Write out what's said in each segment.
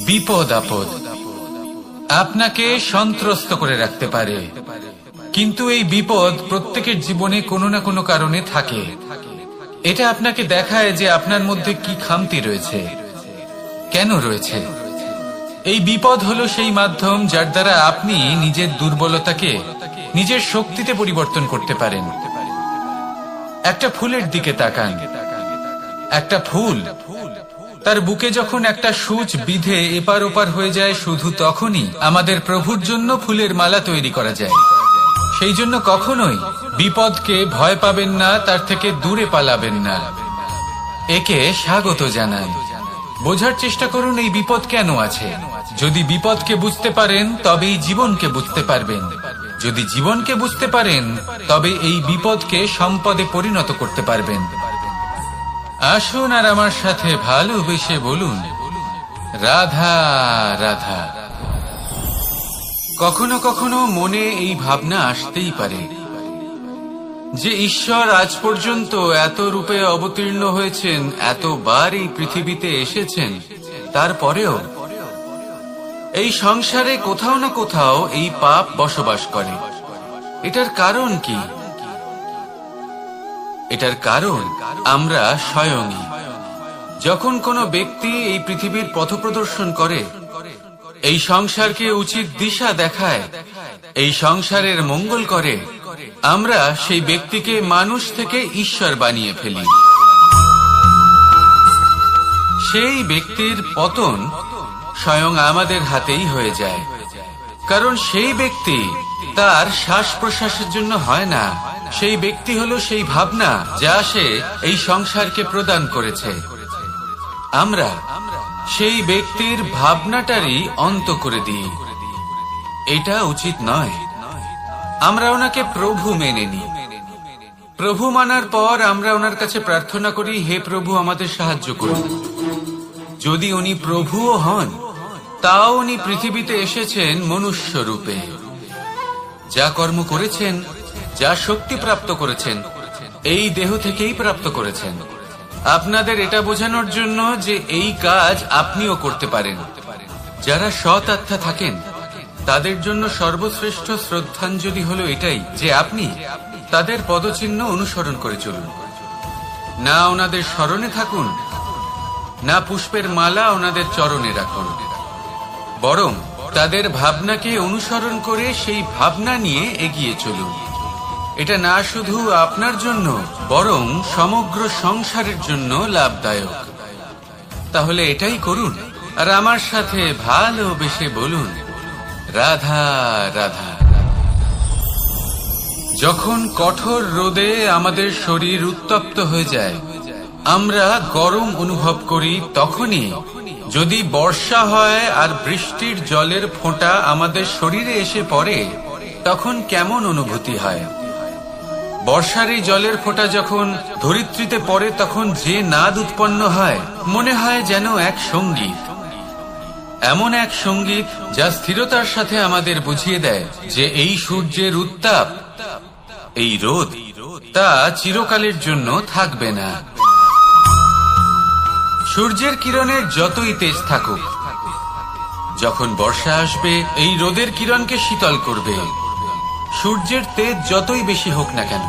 বিপদ আপদ আপনাকে সন্ত্রস্ত করে রাখতে পারে, কিন্তু এই বিপদ প্রত্যেকের জীবনে কোনো না কোনো কারণে থাকে। এটা আপনাকে দেখায় যে আপনার মধ্যে কি খামতি রয়েছে, কেন রয়েছে। এই বিপদ হলো সেই মাধ্যম যার দ্বারা আপনি নিজের দুর্বলতাকে নিজের শক্তিতে পরিবর্তন করতে পারেন। একটা ফুলের দিকে তাকান। একটা ফুল তার বুকে যখন একটা সূচ বিধে এপার ওপার হয়ে যায়, শুধু তখনই আমাদের প্রভুর জন্য ফুলের মালা তৈরি করা যায়। সেই জন্য কখনোই বিপদকে ভয় পাবেন না, তার থেকে দূরে পালাবেন না, একে স্বাগত জানান। বোঝার চেষ্টা করুন এই বিপদ কেন আছে। যদি বিপদকে বুঝতে পারেন তবেই জীবনকে বুঝতে পারবেন। যদি জীবনকে বুঝতে পারেন তবে এই বিপদকে সম্পদে পরিণত করতে পারবেন। আসুন আর আমার সাথে ভালোবেসে বলুন, রাধা রাধা। কখনো কখনো মনে এই ভাবনা আসতেই পারে যে ঈশ্বর আজ পর্যন্ত এত রূপে অবতীর্ণ হয়েছেন, এতবার এই পৃথিবীতে এসেছেন, তারপরেও এই সংসারে কোথাও না কোথাও এই পাপ বসবাস করে। এটার কারণ কি? এটার কারণ আমরা স্বয়ংই। যখন কোনো ব্যক্তি এই পৃথিবীর পথপ্রদর্শন করে, এই সংসারকে উচিত দিশা দেখায়, এই সংসারের মঙ্গল করে, আমরা সেই ব্যক্তিকে মানুষ থেকে ঈশ্বর বানিয়ে ফেলি। সেই ব্যক্তির পতন স্বয়ং আমাদের হাতেই হয়ে যায়, কারণ সেই ব্যক্তি তার শ্বাস প্রশ্বাসের জন্য হয় না। সেই ব্যক্তি হলো সেই ভাবনা যা সে এই সংসারকে প্রদান করেছে। আমরা সেই ব্যক্তির ভাবনাটারই অন্ত করে দিই। এটা উচিত নয়। আমরা ওনাকে প্রভু মেনে নিই। প্রভু মানার পর আমরা ওনার কাছে প্রার্থনা করি, হে প্রভু আমাদের সাহায্য করুন। যদি উনি প্রভুও হন, তাও উনি পৃথিবীতে এসেছেন মনুষ্য রূপে। যা কর্ম করেছেন, যা শক্তি প্রাপ্ত করেছেন, এই দেহ থেকেই প্রাপ্ত করেছেন। আপনাদের এটা বোঝানোর জন্য যে এই কাজ আপনিও করতে পারেন। যারা সৎ আত্মা থাকেন তাদের জন্য সর্বশ্রেষ্ঠ শ্রদ্ধাঞ্জলি হলো এটাই যে আপনি তাদের পদচিহ্ন অনুসরণ করে চলুন। না ওনাদের স্মরণে থাকুন, না পুষ্পের মালা ওনাদের চরণে রাখুন, বরং তাদের ভাবনাকে অনুসরণ করে সেই ভাবনা নিয়ে এগিয়ে চলুন। এটা না শুধু আপনার জন্য, বরং সমগ্র সংসারের জন্য লাভদায়ক। তাহলে এটাই করুন আর আমার সাথে ভালোবেসে বলুন, রাধা রাধা। যখন কঠোর রোদে আমাদের শরীর উত্তপ্ত হয়ে যায়, আমরা গরম অনুভব করি, তখনই যদি বর্ষা হয় আর বৃষ্টির জলের ফোঁটা আমাদের শরীরে এসে পড়ে, তখন কেমন অনুভূতি হয়? বর্ষার এই জলের ফোঁটা যখন ধরিত্রীতে পড়ে, তখন যে নাদ উৎপন্ন হয়, মনে হয় যেন এক সঙ্গীত। এমন এক সঙ্গীত যা স্থিরতার সাথে আমাদের বুঝিয়ে দেয় যে এই সূর্যের উত্তাপ, এই রোদ, তা চিরকালের জন্য থাকবে না। সূর্যের কিরণের যতই তেজ থাকুক, যখন বর্ষা আসবে এই রোদের কিরণকে শীতল করবে। সূর্যের তেজ যতই বেশি হোক না কেন,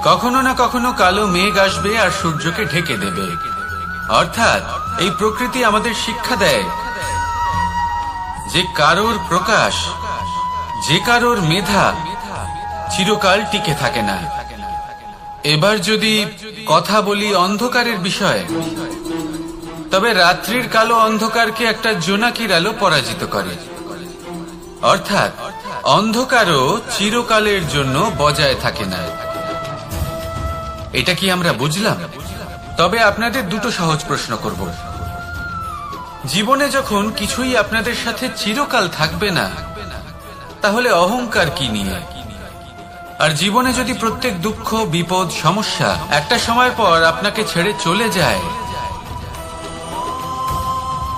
কখনো না কখনো কালো মেঘ আসবে আর সূর্যকে ঢেকে দেবে। অর্থাৎ এই প্রকৃতি আমাদের শিক্ষা দেয় যে কারোর প্রকাশ, যে কারোর মেধা চিরকাল টিকে থাকে না। এবার যদি কথা বলি অন্ধকারের বিষয়ে, তবে রাত্রির কালো অন্ধকারকে একটা জোনাকির আলো পরাজিত করে। অর্থাৎ অন্ধকারও চিরকালের জন্য বজায় থাকে না। এটা কি আমরা বুঝলাম? তবে আপনাদের দুটো সহজ প্রশ্ন করব। জীবনে যখন কিছুই আপনাদের সাথে চিরকাল থাকবে না, তাহলে অহংকার কি নিয়ে? আর জীবনে যদি প্রত্যেক দুঃখ, বিপদ, সমস্যা একটা সময়ের পর আপনাকে ছেড়ে চলে যায়,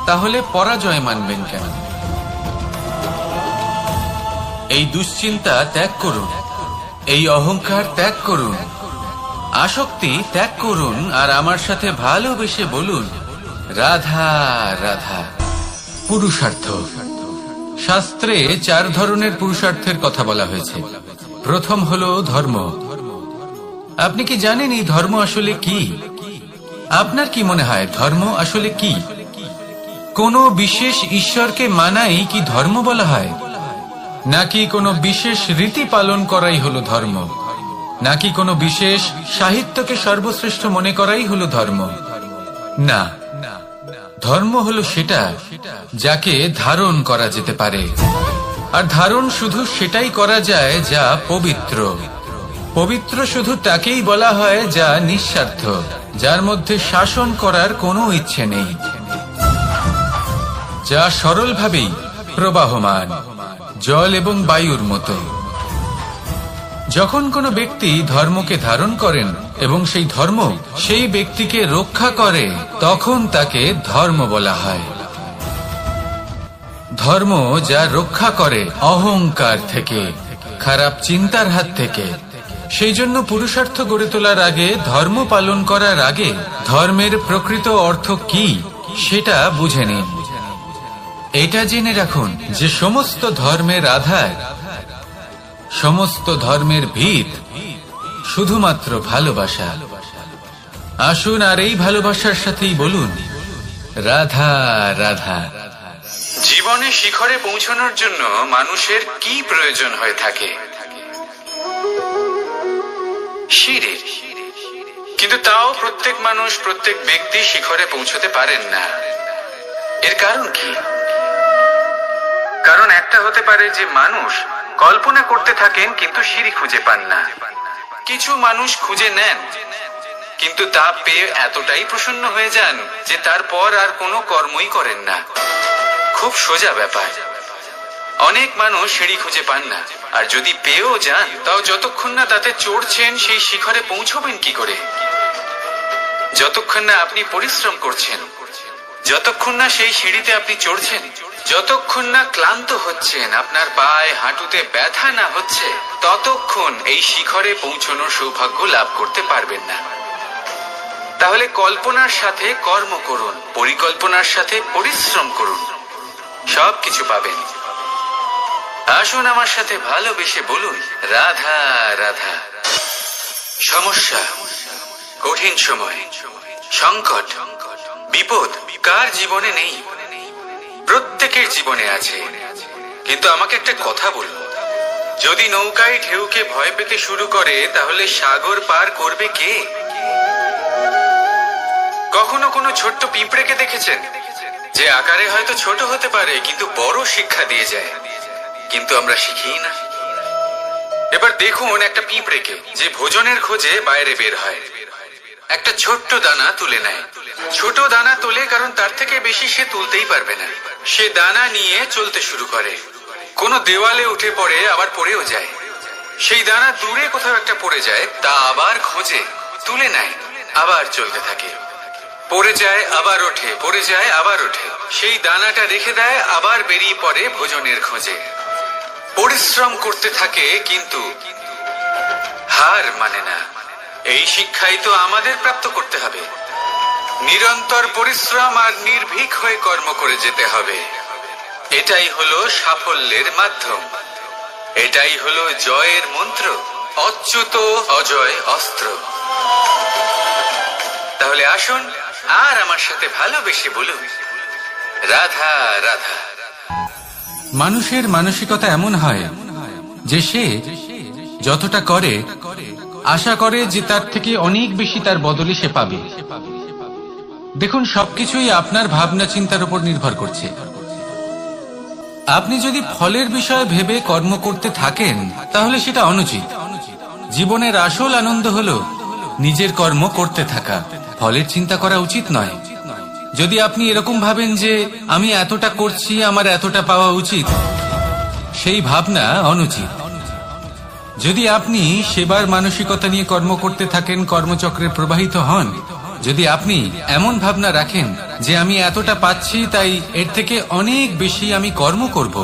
তাহলে পরাজয় মানবেন কেন? এই দুশ্চিন্তা ত্যাগ করুন, এই অহংকার ত্যাগ করুন, আসক্তি ত্যাগ করুন আর আমার সাথে ভালোবেসে বলুন, রাধা রাধা। পুরুষার্থ। শাস্ত্রে 4 ধরনের পুরুষার্থের কথা বলা হয়েছে। প্রথম হলো ধর্ম। আপনি কি জানেন এই ধর্ম আসলে কি? আপনার কি মনে হয় ধর্ম আসলে কি? কোনো বিশেষ ঈশ্বরকে মানাই কি ধর্ম বলা হয়? নাকি কোনো বিশেষ রীতি পালন করাই হলো ধর্ম? নাকি কোনো বিশেষ সাহিত্যকে সর্বশ্রেষ্ঠ মনে করাই হলো ধর্ম? না, ধর্ম হলো সেটা যাকে ধারণ করা যেতে পারে। আর ধারণ শুধু সেটাই করা যায় যা পবিত্র। পবিত্র শুধু তাকেই বলা হয় যা নিঃস্বার্থ, যার মধ্যে শাসন করার কোনো ইচ্ছে নেই, যা সরলভাবেই প্রবাহমান, জল এবং বায়ুর মতো। যখন কোনো ব্যক্তি ধর্মকে ধারণ করেন এবং সেই ধর্ম সেই ব্যক্তিকে রক্ষা করে, তখন তাকে ধর্ম বলা হয়। ধর্ম যা রক্ষা করে অহংকার থেকে, খারাপ চিন্তার হাত থেকে। সেই জন্য পুরুষার্থ গড়ে তোলার আগে, ধর্ম পালন করার আগে ধর্মের প্রকৃত অর্থ কি সেটা বুঝে নিন। এটা জেনে রাখুন যে সমস্ত ধর্মের আধার, সমস্ত ধর্মের ভিত শুধুমাত্র ভালোবাসা। আসুন আর এই ভালোবাসার সাথেই বলুন রাধা রাধা। জীবনে শিখরে পৌঁছানোর জন্য মানুষের কি প্রয়োজন হয়ে থাকে? সিঁড়ির। কিন্তু তাও প্রত্যেক মানুষ, প্রত্যেক ব্যক্তি শিখরে পৌঁছতে পারেন না। এর কারণ কি? কারণ একটা হতে পারে যে মানুষ কল্পনা করতে থাকেন কিন্তু সিঁড়ি খুঁজে পান না। কিছু মানুষ খুঁজে নেন কিন্তু তা পেয়ে এতটাই প্রসন্ন হয়ে যান যে তারপর আর কোনো কর্মই করেন না। খুব সোজা ব্যাপার। অনেক মানুষ সিঁড়ি খুঁজে পান না, আর যদি পেয়েও যান তাও যতক্ষণ না তাতে চড়ছেন সেই শিখরে পৌঁছবেন কি করে? যতক্ষণ না আপনি পরিশ্রম করছেন, যতক্ষণ না সেই সিঁড়িতে আপনি চড়ছেন, যতক্ষণ না ক্লান্ত হচ্ছেন, আপনার পায়ে হাঁটুতে ব্যথা না হচ্ছে, ততক্ষণ এই শিখরে পৌঁছানোর সৌভাগ্য লাভ করতে পারবেন না। তাহলে কল্পনার সাথে কর্ম করুন, পরিকল্পনার সাথে পরিশ্রম করুন, সবকিছু পাবেন। আসুন আমার সাথে ভালোবেসে বলুন রাধা রাধা। সমস্যা, কঠিন সময়, সংকট, বিপদ কার জীবনে নেই? প্রত্যেকের জীবনে আছে। কিন্তু আমাকে একটা কথা বলুন, যদি নৌকায় ঢেউকে ভয় পেতে শুরু করে তাহলে সাগর পার করবে কে? কখনো কোনো ছোট্ট পিঁপড়েকে দেখেছেন যে আকারে হয়তো ছোট হতে পারে কিন্তু বড় শিক্ষা দিয়ে যায়? কিন্তু আমরা শিখি না। এবার দেখুন একটা পিঁপড়েকে যে ভোজনের খোঁজে বাইরে বের হয়, একটা ছোট্ট দানা তুলে নেয়। ছোট দানা তোলে কারণ তার থেকে বেশি সে তুলতেই পারবে না। সে দানা নিয়ে চলতে শুরু করে, কোনো দেওয়ালে উঠে পড়ে, আবার পড়েও যায়। সেই দানা দূরে কোথাও একটা পড়ে যায়, তা আবার খোঁজে, তুলে নেয়, আবার চলতে থাকে। পড়ে যায় আবার ওঠে, পড়ে যায় আবার ওঠে। সেই দানাটা রেখে দেয়, আবার বেরিয়ে পড়ে ভোজনের খোঁজে। পরিশ্রম করতে থাকে কিন্তু হার মানে না। এই শিক্ষাই তো আমাদের প্রাপ্ত করতে হবে। নিরন্তর পরিশ্রম আর নির্ভীক হয়ে কর্ম করে যেতে হবে। এটাই হলো সাফল্যের মাধ্যম, এটাই হলো জয়ের মন্ত্র, অচ্যুত অজয় অস্ত্র। তাহলে আসুন আর আমার সাথে ভালোবেসে বলুন রাধা রাধা। মানুষের মানসিকতা এমন হয় যে সে যতটা করে আশা করে যে তার থেকে অনেক বেশি তার বদলে সে পাবে। দেখুন, সবকিছুই আপনার ভাবনা চিন্তার উপর নির্ভর করছে। আপনি যদি ফলের বিষয়ে ভেবে কর্ম করতে থাকেন তাহলে সেটা অনুচিত। জীবনের আসল আনন্দ হলো নিজের কর্ম করতে থাকা, ফলের চিন্তা করা উচিত নয়। যদি আপনি এরকম ভাবেন যে আমি এতটা করছি, আমার এতটা পাওয়া উচিত, সেই ভাবনা অনুচিত। যদি আপনি সেবার মানসিকতা নিয়ে কর্ম করতে থাকেন, কর্মচক্রে প্রবাহিত হন, যদি আপনি এমন ভাবনা রাখেন যে আমি এতটা পাচ্ছি তাই এর থেকে অনেক বেশি আমি কর্ম করব,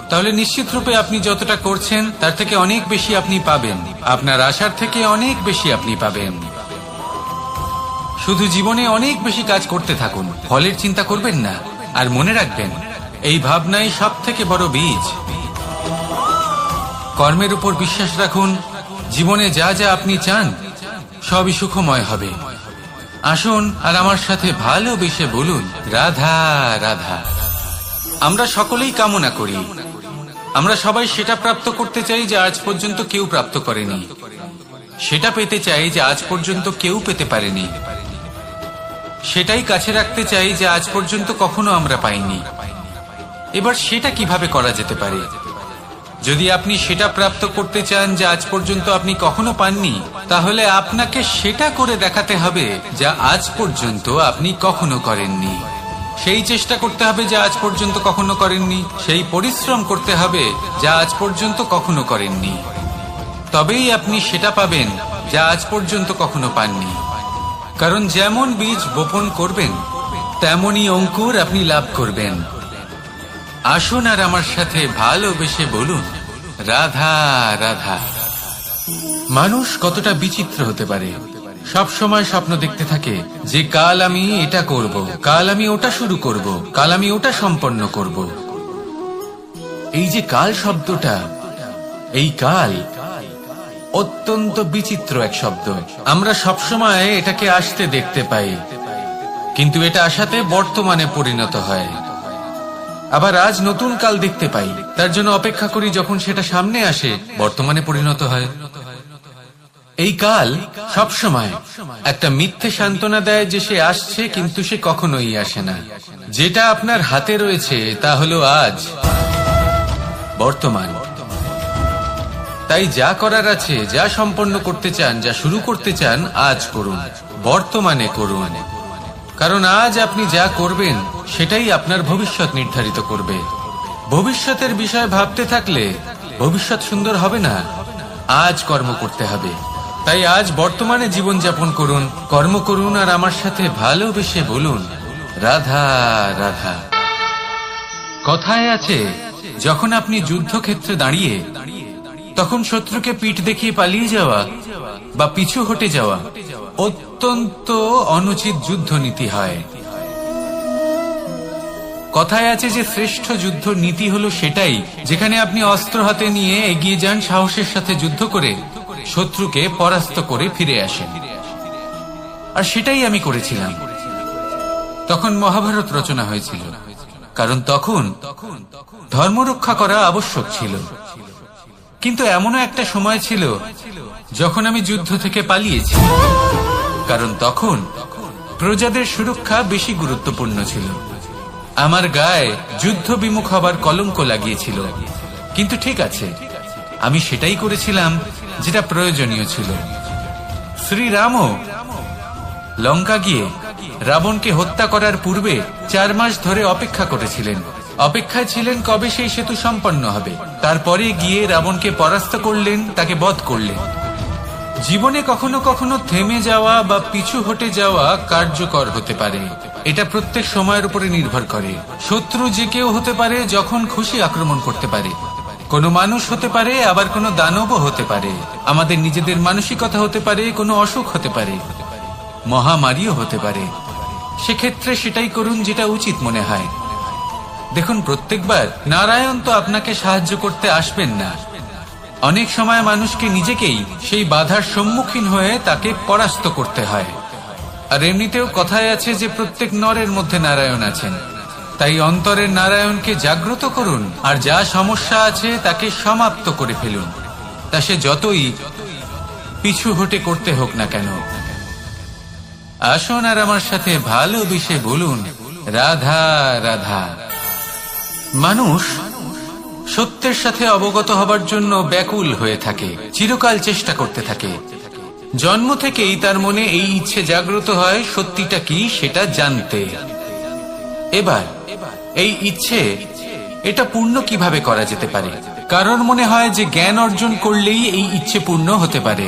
তাহলে নিশ্চিত রূপে আপনি যতটা করছেন তার থেকে অনেক বেশি আপনি পাবেন। আপনার আশার থেকে অনেক বেশি আপনি পাবেন। শুধু জীবনে অনেক বেশি কাজ করতে থাকুন, ফলের চিন্তা করবেন না। আর মনে রাখবেন, এই ভাবনাই সব থেকে বড় বীজ। কর্মের উপর বিশ্বাস রাখুন, জীবনে যা যা আপনি চান সবই সুখময় হবে। আসুন আর আমার সাথে ভালোবেসে বলুন, রাধা রাধা। আমরা সকলেই কামনা করি, আমরা সবাই সেটা প্রাপ্ত করতে চাই যা আজ পর্যন্ত কেউ প্রাপ্ত করেনি, সেটা পেতে চাই যা আজ পর্যন্ত কেউ পেতে পারেনি, সেটাই কাছে রাখতে চাই যা আজ পর্যন্ত কখনো আমরা পাইনি। এবার সেটা কিভাবে করা যেতে পারে? যদি আপনি সেটা প্রাপ্ত করতে চান যা আজ পর্যন্ত আপনি কখনো পাননি, তাহলে আপনাকে সেটা করে দেখাতে হবে যা আজ পর্যন্ত আপনি কখনো করেননি। সেই চেষ্টা করতে হবে যা আজ পর্যন্ত কখনো করেননি, সেই পরিশ্রম করতে হবে যা আজ পর্যন্ত কখনো করেননি। তবেই আপনি সেটা পাবেন যা আজ পর্যন্ত কখনো পাননি। কারণ যেমন বীজ বপন করবেন তেমনই অঙ্কুর আপনি লাভ করবেন। আসুন আর আমার সাথে ভালোবেসে বলুন, রাধা রাধা। মানুষ কতটা বিচিত্র হতে পারে। সব সময় স্বপ্ন দেখতে থাকে যে কাল আমি এটা করব, কাল আমি ওটা শুরু করব, কাল আমি ওটা সম্পন্ন করব। এই যে কাল শব্দটা, এই কাল অত্যন্ত বিচিত্র এক শব্দ। আমরা সবসময় এটাকে আসতে দেখতে পাই, কিন্তু এটা আসাতে বর্তমানে পরিণত হয়। আবার আজ নতুন কাল দেখতে পাই, তার জন্য অপেক্ষা করি, যখন সেটা সামনে আসে বর্তমানে পরিণত হয়। এই কাল সবসময় একটা মিথ্যে সান্ত্বনা দেয় যে সে আসছে, কিন্তু সে কখনোই আসে না। যেটা আপনার হাতে রয়েছে তা হলো আজ, বর্তমান। তাই যা করার আছে, যা সম্পন্ন করতে চান, যা শুরু করতে চান, আজ করুন, বর্তমানে করুন। কারণ আজ আপনি যা করবেন সেটাই আপনার ভবিষ্যৎ নির্ধারিত করবে। ভবিষ্যতের বিষয় ভাবতে থাকলে ভবিষ্যৎ সুন্দর হবে না। আজ কর্ম করতে হবে। তাই আজ বর্তমানে জীবন যাপন করুন, কর্ম করুন, আর আমার সাথে ভালোবেসে বলুন, রাধা রাধা। কথায় আছে, যখন আপনি যুদ্ধক্ষেত্রে দাঁড়িয়ে তখন শত্রুকে পিঠ দেখিয়ে পালিয়ে যাওয়া বা পিছু হটে যাওয়া অত্যন্ত অনুচিত যুদ্ধনীতি হয়। কথায় আছে যে শ্রেষ্ঠ যুদ্ধ নীতি হলো সেটাই যেখানে আপনি অস্ত্র হাতে নিয়ে এগিয়ে যান, সাহসের সাথে যুদ্ধ করে শত্রুকে পরাস্ত করে ফিরে আসেন। আর সেটাই আমি করেছিলাম। তখন মহাভারত রচনা হয়েছিল, কারণ তখন ধর্ম রক্ষা করা আবশ্যক ছিল। কিন্তু এমনও একটা সময় ছিল যখন আমি যুদ্ধ থেকে পালিয়েছি, কারণ তখন প্রজাদের সুরক্ষা বেশি গুরুত্বপূর্ণ ছিল। আমার গায়ে যুদ্ধ বিমুখ হবার কলঙ্ক লাগিয়েছিল। কিন্তু ঠিক আছে, আমি সেটাই করেছিলাম যেটা প্রয়োজনীয় ছিল। শ্রীরামও লঙ্কা গিয়ে রাবণকে হত্যা করার পূর্বে 4 মাস ধরে অপেক্ষা করেছিলেন। অপেক্ষায় ছিলেন কবে সেই সেতু সম্পন্ন হবে। তারপরে গিয়ে রাবণকে পরাস্ত করলেন, তাকে বধ করলেন। জীবনে কখনো কখনো থেমে যাওয়া বা পিছু হটে যাওয়া কার্যকর হতে পারে। এটা প্রত্যেক সময়ের উপরে নির্ভর করে। শত্রু যে কেউ হতে পারে, যখন খুশি আক্রমণ করতে পারে। কোনো মানুষ হতে পারে, আবার কোনো দানবও হতে পারে। আমাদের নিজেদের মানসিকতা হতে পারে, কোনো অসুখ হতে পারে, মহামারীও হতে পারে। সেক্ষেত্রে সেটাই করুন যেটা উচিত মনে হয়। দেখুন, প্রত্যেকবার নারায়ণ তো আপনাকে সাহায্য করতে আসবেন না। অনেক সময় মানুষকে নিজেকেই সেই বাধার সম্মুখীন হয়ে তাকে পরাস্ত করতে হয়। আর এমনিতেও কথায় আছে যে প্রত্যেক নরের মধ্যে নারায়ণ আছেন। তাই অন্তরের নারায়ণকে জাগ্রত করুন, আর যা সমস্যা আছে তাকে সমাপ্ত করে ফেলুন, তা সে যতই পিছু হটে করতে হোক না কেন। আসুন আর আমার সাথে ভালোবেসে বলুন, রাধা রাধা। মানুষ সত্যের সাথে অবগত হবার জন্য ব্যাকুল হয়ে থাকে, চিরকাল চেষ্টা করতে থাকে। জন্ম থেকেই তার মনে এই ইচ্ছে জাগ্রত হয় সত্যিটা কি সেটা জানতে। এবার এই ইচ্ছে এটা পূর্ণ কিভাবে করা যেতে পারে? কারণ মনে হয় যে জ্ঞান অর্জন করলেই এই ইচ্ছে পূর্ণ হতে পারে।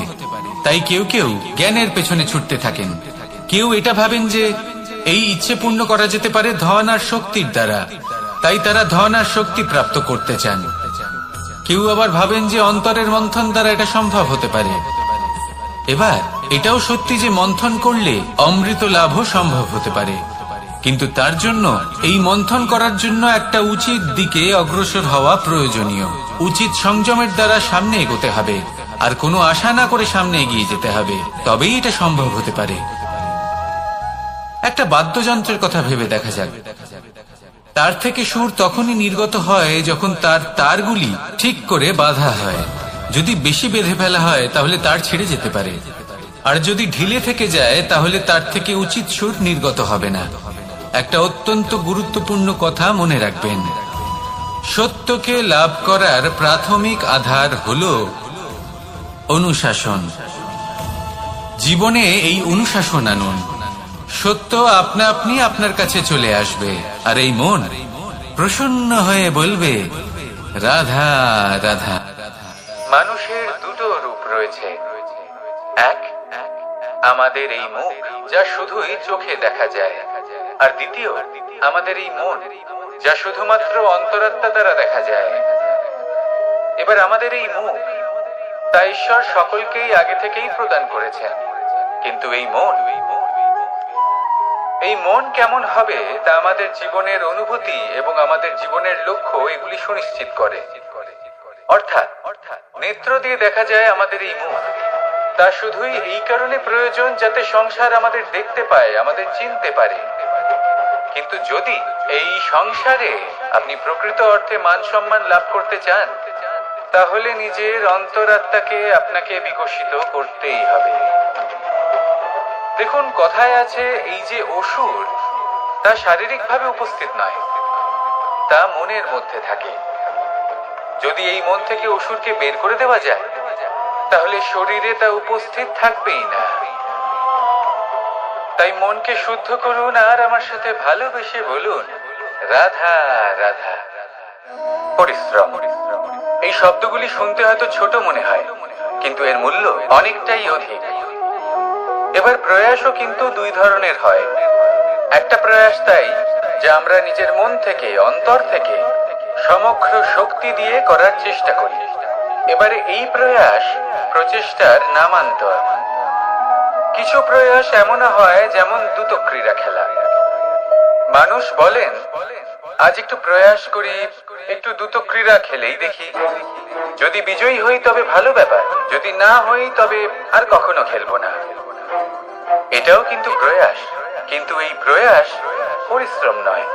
তাই কেউ কেউ জ্ঞানের পেছনে ছুটতে থাকেন। কেউ এটা ভাবেন যে এই ইচ্ছে পূর্ণ করা যেতে পারে ধন আর শক্তির দ্বারা, তাই তারা ধন আর শক্তি প্রাপ্ত করতে চান। কেউ আবার ভাবেন যে অন্তরের মন্থন দ্বারা এটা সম্ভব হতে পারে। এবার এটাও সত্যি যে মন্থন করলে অমৃত লাভও সম্ভব হতে পারে। কিন্তু তার জন্য এই মন্থন করার জন্য একটা উচিত দিকে অগ্রসর হওয়া প্রয়োজনীয়। উচিত সংযমের দ্বারা সামনে এগোতে হবে, আর কোনো আশা না করে সামনে এগিয়ে যেতে হবে, তবেই এটা সম্ভব হতে পারে। একটা বাদ্যযন্ত্রের কথা ভেবে দেখা যাক। তার থেকে সুর তখনই নির্গত হয় যখন তার তারগুলি ঠিক করে বাঁধা হয়। যদি বেশি বেঁধে ফেলা হয় তাহলে তার ছিঁড়ে যেতে পারে, আর যদি ঢিলে থেকে যায় তাহলে তার থেকে উচিত সুর নির্গত হবে না। একটা অত্যন্ত গুরুত্বপূর্ণ কথা মনে রাখবেন, সত্যকে লাভ করার প্রাথমিক আধার হল অনুশাসন। জীবনে এই অনুশাসন আনুন, সত্য আপনা আপনি আপনার কাছে চলে আসবে, আর এই মন প্রসন্ন হয়ে বলবে রাধা রাধা। মানুষের দুটো রূপ রয়েছে, এক আমাদের এই মুখ যা শুধুই চোখে দেখা যায়, আর দ্বিতীয় আমাদের এই মন যা শুধুমাত্র অন্তরাত্মা দ্বারা দেখা যায়। এবার আমাদের এই মুখ তা ঈশ্বর সকলকেই আগে থেকেই প্রদান করেছেন, কিন্তু এই মন কেমন হবে তা আমাদের জীবনের অনুভূতি এবং আমাদের জীবনের লক্ষ্য এগুলি সুনিশ্চিত করে। অর্থাৎ নেত্র দিয়ে দেখা যায় আমাদের এই মুখ, তা শুধুই এই কারণে প্রয়োজন যাতে সংসার আমাদের দেখতে পায়, আমাদের চিনতে পারে। কিন্তু যদি এই সংসারে আপনি প্রকৃত অর্থে মান সম্মান লাভ করতে চান, তাহলে নিজের অন্তরাত্মাকে আপনাকে বিকশিত করতেই হবে। দেখুন, কথায় আছে এই যে অসুর, তা শারীরিকভাবে উপস্থিত নয়, তা মনের মধ্যে থাকে। যদি এই মন থেকে অসুরকে বের করে দেওয়া যায়, তাহলে শরীরে তা উপস্থিত থাকবেই না। তাই মনকে শুদ্ধ করুন আর আমার সাথে ভালোবেসে বলুন রাধা রাধা। পরিশ্রম, এই শব্দগুলি শুনতে হয়তো ছোট মনে হয়, কিন্তু এর মূল্য অনেকটাই অধিক। এবার প্রয়াসও কিন্তু দুই ধরনের হয়। একটা প্রয়াস তাই যা আমরা নিজের মন থেকে, অন্তর থেকে সমগ্র শক্তি দিয়ে করার চেষ্টা করি। এবারে এই প্রয়াস প্রচেষ্টার নামান্তর। কিছু প্রয়াস এমনও হয় যেমন দ্রুতক্রীড়া খেলা। মানুষ বলেন আজ একটু প্রয়াস করি, একটু দ্রুতক্রীড়া খেলেই দেখি, যদি বিজয়ী হই তবে ভালো ব্যাপার, যদি না হই তবে আর কখনো খেলবো না। এটাও কিন্তু প্রয়াস, কিন্তু এই প্রয়াস পরিশ্রম নয়।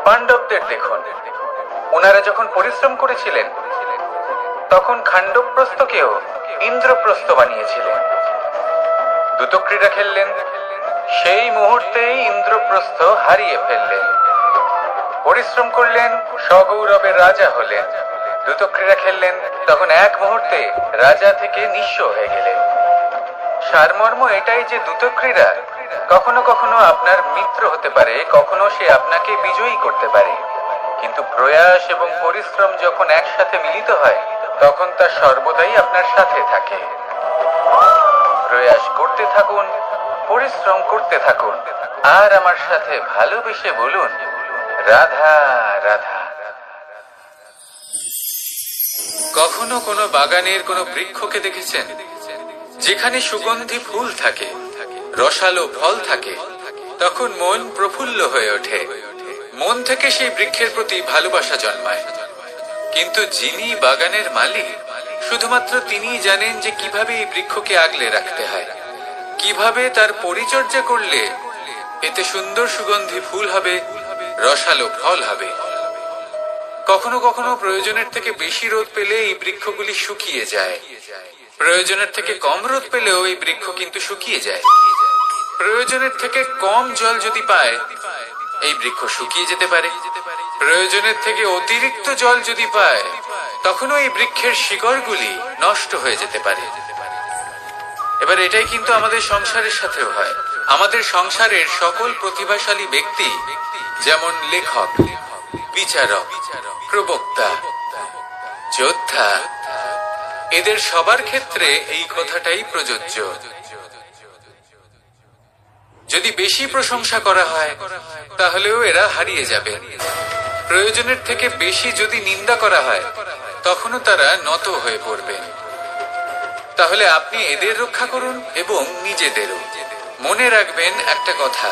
পাণ্ডবদের দেখুন, ওনারা যখন পরিশ্রম করেছিলেন তখন খাণ্ডবপ্রস্থকেও ইন্দ্রপ্রস্থ বানিয়েছিলেন। দ্রুতক্রীড়া খেললেন, সেই মুহূর্তেই ইন্দ্রপ্রস্থ হারিয়ে ফেললেন। পরিশ্রম করলেন, সগৌরবের রাজা হলেন। দ্রুতক্রীড়া খেললেন, তখন এক মুহূর্তে রাজা থেকে নিঃস্ব হয়ে গেলেন। সারমর্ম এটাই যে দ্রুতক্রীড়া কখনো কখনো আপনার মিত্র হতে পারে, কখনো সে আপনাকে বিজয়ী করতে পারে, কিন্তু প্রয়াস এবং পরিশ্রম যখন একসাথে মিলিত হয় তখন তা সর্বদাই আপনার সাথে থাকে। প্রয়াস করতে থাকুন, পরিশ্রম করতে থাকুন, আর আমার সাথে ভালোবেসে বলুন রাধা রাধা। কখনো কোনো বাগানের কোনো বৃক্ষকে দেখেছেন যেখানে সুগন্ধি ফুল থাকে, রসালো ফল থাকে? তখন মন প্রফুল্ল হয়ে ওঠে, মন থেকে সেই বৃক্ষের প্রতি ভালোবাসা জন্মায়। কিন্তু যিনি বাগানের মালিক, শুধুমাত্র তিনিই জানেন যে কিভাবে এই বৃক্ষকে আগলে রাখতে হয়, কিভাবে তার পরিচর্যা করলে এতে সুন্দর সুগন্ধি ফুল হবে, রসালো ফল হবে। কখনো কখনো প্রয়োজনের থেকে বেশি রোদ পেলে এই বৃক্ষগুলি শুকিয়ে যায়, প্রয়োজনের থেকে কম রোদ পেলেও এই বৃক্ষ কিন্তু শুকিয়ে যায়। প্রয়োজনের থেকে কম জল যদি পায় এই বৃক্ষ শুকিয়ে যেতে পারে, প্রয়োজনের থেকে অতিরিক্ত জল যদি পায় তখনও এই বৃক্ষের শিকড়গুলি নষ্ট হয়ে যেতে পারে। এবার এটাই কিন্তু আমাদের সংসারের সাথেও হয়। আমাদের সংসারের সকল প্রতিভাশালী ব্যক্তি, যেমন লেখক, বিচারক, প্রবক্তা, যোদ্ধা, এদের সবার ক্ষেত্রে এই কথাটাই প্রযোজ্য। যদি বেশি প্রশংসা করা হয় তাহলেও এরা হারিয়ে যাবে। প্রয়োজনের থেকে বেশি যদি নিন্দা করা হয় তখনও তারা নত হয়ে পড়বে। তাহলে আপনি এদের রক্ষা করুন এবং নিজেদেরও। মনে রাখবেন একটা কথা,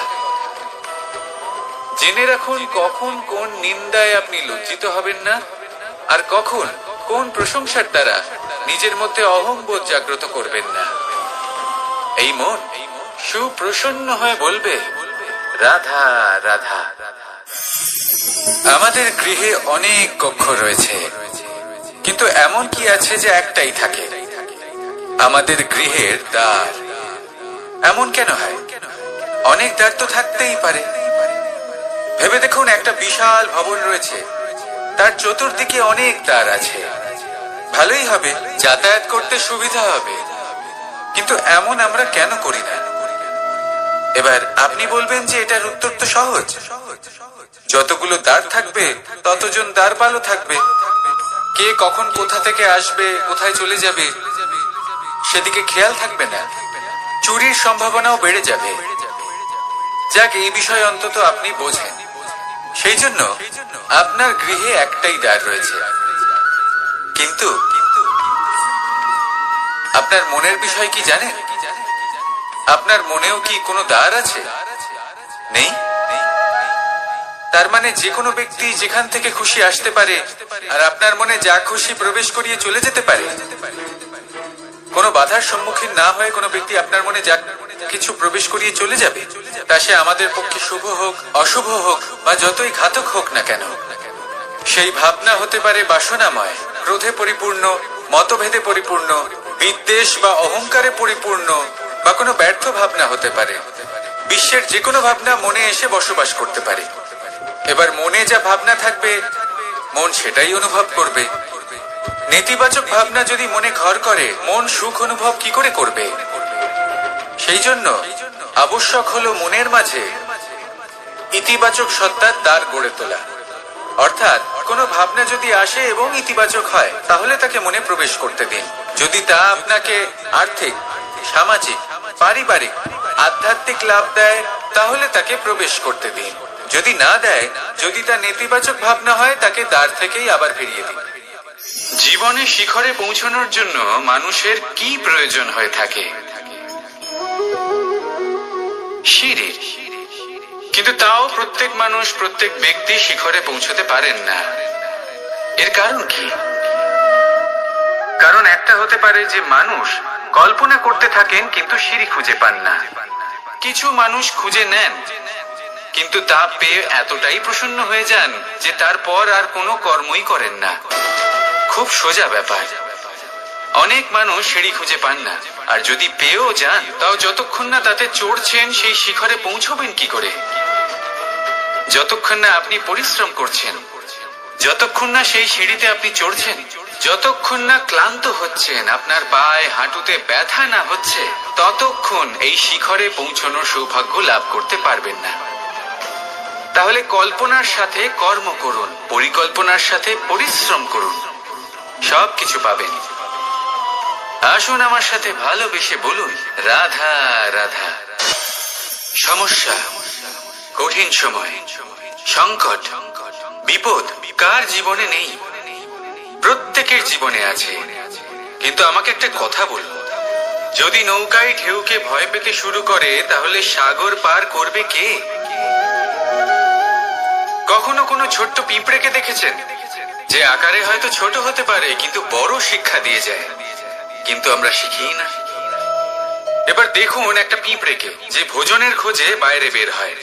জেনে রাখুন কখন কোন নিন্দায় আপনি লজ্জিত হবেন না, আর কখন কোন প্রশংসার দ্বারা নিজের মধ্যে অহংবোধ জাগ্রত করবেন না। এই মন সুপ্রসন্ন হয়ে বলবে, রাধা রাধা। আমাদের গৃহে অনেক কক্ষ রয়েছে, কিন্তু এমন কি আছে যে একটাই থাকে? আমাদের গৃহের দ্বার। এমন কেন হয়? অনেক দ্বার তো থাকতেই পারে। ভেবে দেখুন, একটা বিশাল ভবন রয়েছে, তার চতুর্দিকে অনেক দ্বার আছে। ভালোই হবে, যাতায়াত করতে সুবিধা হবে, কিন্তু এমন আমরা কেন করি না? এবার আপনি বলবেন যে এটার উত্তর তো সহজ। যতগুলো দ্বার থাকবে ততজন দ্বারপালও থাকবে। কে কখন কোথা থেকে আসবে, কোথায় চলে যাবে সেদিকে খেয়াল থাকবে না। চুরির সম্ভাবনাও বেড়ে যাবে। যাক, এই বিষয়ে অন্তত আপনি বোঝেন। সেই জন্য আপনার গৃহে একটাই দ্বার রয়েছে। কিন্তু আপনার মনের বিষয় কি জানেন? আপনার মনেও কি কোনো দ্বার আছে? নেই। তার মানে যে কোনো ব্যক্তি যেখান থেকে খুশি আসতে পারে, আর আপনার মনে যা খুশি প্রবেশ করিয়ে চলে যেতে পারে। কোনো বাধার সম্মুখীন না হয়ে কোনো ব্যক্তি আপনার মনে যা কিছু প্রবেশ করিয়ে চলে যাবে, তা সে আমাদের পক্ষে শুভ হোক, অশুভ হোক, বা যতই ঘাতক হোক না কেন। সেই ভাবনা হতে পারে বাসনাময়, ক্রোধে পরিপূর্ণ, মতভেদে পরিপূর্ণ, বিদ্বেষ বা অহংকারে পরিপূর্ণ, বা কোনো ব্যর্থ ভাবনা হতে পারে। বিশ্বের যে কোনো ভাবনা মনে এসে বসবাস করতে পারে। এবার মনে যা ভাবনা থাকবে, মন সেটাই অনুভব করবে। নেতিবাচক ভাবনা যদি মনে ঘর করে, মন সুখ অনুভব কি করে করবে? সেই জন্য আবশ্যক হলো মনের মাঝে ইতিবাচক সত্তার দ্বার গড়ে তোলা। অর্থাৎ কোনো ভাবনা যদি আসে এবং ইতিবাচক হয়, তাহলে তাকে মনে প্রবেশ করতে দিন। যদি তা আপনাকে আর্থিক, সামাজিক, পারিবারিক, আধ্যাত্মিক লাভ দেয়, তাহলে তাকে প্রবেশ করতে দিন। যদি না দেয়, যদি তা নেতিবাচক ভাবনা হয়, তাকে দ্বার থেকেই আবার ফিরিয়ে দিন। জীবনে শিখরে পৌঁছানোর জন্য মানুষের কি প্রয়োজন হয়ে থাকে? সিঁড়ির। কিন্তু তাও প্রত্যেক মানুষ, প্রত্যেক ব্যক্তি শিখরে পৌঁছতে পারেন না। এর কারণ কি? কারণ একটা হতে পারে যে মানুষ কল্পনা করতে থাকেন কিন্তু সিঁড়ি খুঁজে পান না। কিছু মানুষ খুঁজে নেন, কিন্তু তা পেয়ে এতটাই প্রসন্ন হয়ে যান যে তারপর আর কোনো কর্মই করেন না। খুব সোজা ব্যাপার। অনেক মানুষ সিঁড়ি খুঁজে পান না, আর যদি পেয়েও যান, তাও যতক্ষণ না তাতে চড়ছেন, সেই শিখরে পৌঁছবেন কি করে? যতক্ষণ না আপনি পরিশ্রম করছেন, যতক্ষণ না সেই সিঁড়িতে আপনি চড়ছেন, যতক্ষণ না ক্লান্ত হচ্ছেন, আপনার পায়ে হাঁটুতে ব্যথা না হচ্ছে, ততক্ষণ এই শিখরে পৌঁছানোর সৌভাগ্য লাভ করতে পারবেন না। তাহলে কল্পনার সাথে কর্ম করুন, পরিকল্পনার সাথে পরিশ্রম করুন, সবকিছু পাবেন। আসুন আমার সাথে ভালোবেসে বলুন, রাধা রাধা। সমস্যা, কঠিন সময়, সংকট, বিপদ কার জীবনে নেই? প্রত্যেকের জীবনে আছে। কিন্তু আমাকে একটা কথা বলুন, যদি নৌকায় ঢেউকে ভয় পেতে শুরু করে, তাহলে সাগর পার করবে কে? কখনো কোনো ছোট্ট পিঁপড়েকে দেখেছেন, যে আকারে হয়তো ছোট হতে পারে, কিন্তু বড় শিক্ষা দিয়ে যায়? কিন্তু আমরা শিখি না। এবার দেখুন একটা পিঁপড়েকে, যে ভোজনের খোঁজে বাইরে বের হয়,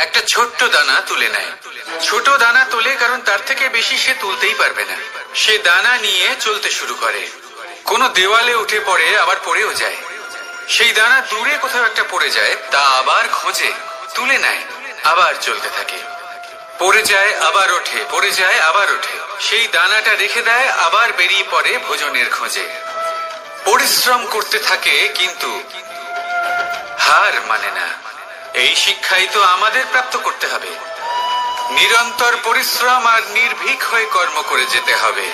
একটা ছোট্ট দানা তুলে নেয়। ছোট দানা তোলে কারণ তার থেকে বেশি সে তুলতেই পারবে না। সে দানা নিয়ে চলতে শুরু করে, কোনো দেওয়ালে উঠে পড়ে, আবার পড়েও যায়। সেই দানা দূরে কোথাও একটা পড়ে যায়, তা আবার খোঁজে, তুলে নেয়, আবার চলতে থাকে। পড়ে যায়, আবার ওঠে, পড়ে যায়, আবার ওঠে। সেই দানাটা রেখে দেয়, আবার বেরিয়ে পড়ে ভোজনের খোঁজে। পরিশ্রম করতে থাকে, কিন্তু হার মানে না। এই শিক্ষাই তো আমাদের প্রাপ্ত করতে হবে। নিরন্তর পরিশ্রম আর নির্ভীক হয়ে কর্ম করে যেতে হবে।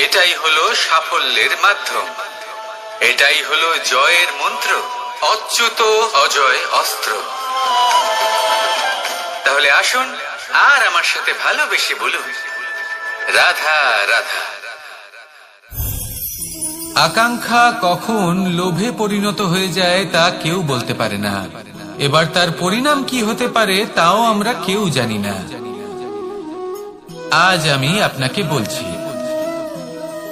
এটাই হলো সাফল্যের মাধ্যম, এটাই হলো জয়ের মন্ত্র, অচ্যুত অজয় অস্ত্র। তাহলে আসুন আর আমার সাথে ভালোবেসে বলুন, রাধা রাধা। আকাঙ্ক্ষা কখন লোভে পরিণত হয়ে যায় তা কেউ বলতে পারে না। এবার তার পরিণাম কি হতে পারে তাও আমরা কেউ জানি না। আজ আমি আপনাকে বলছি,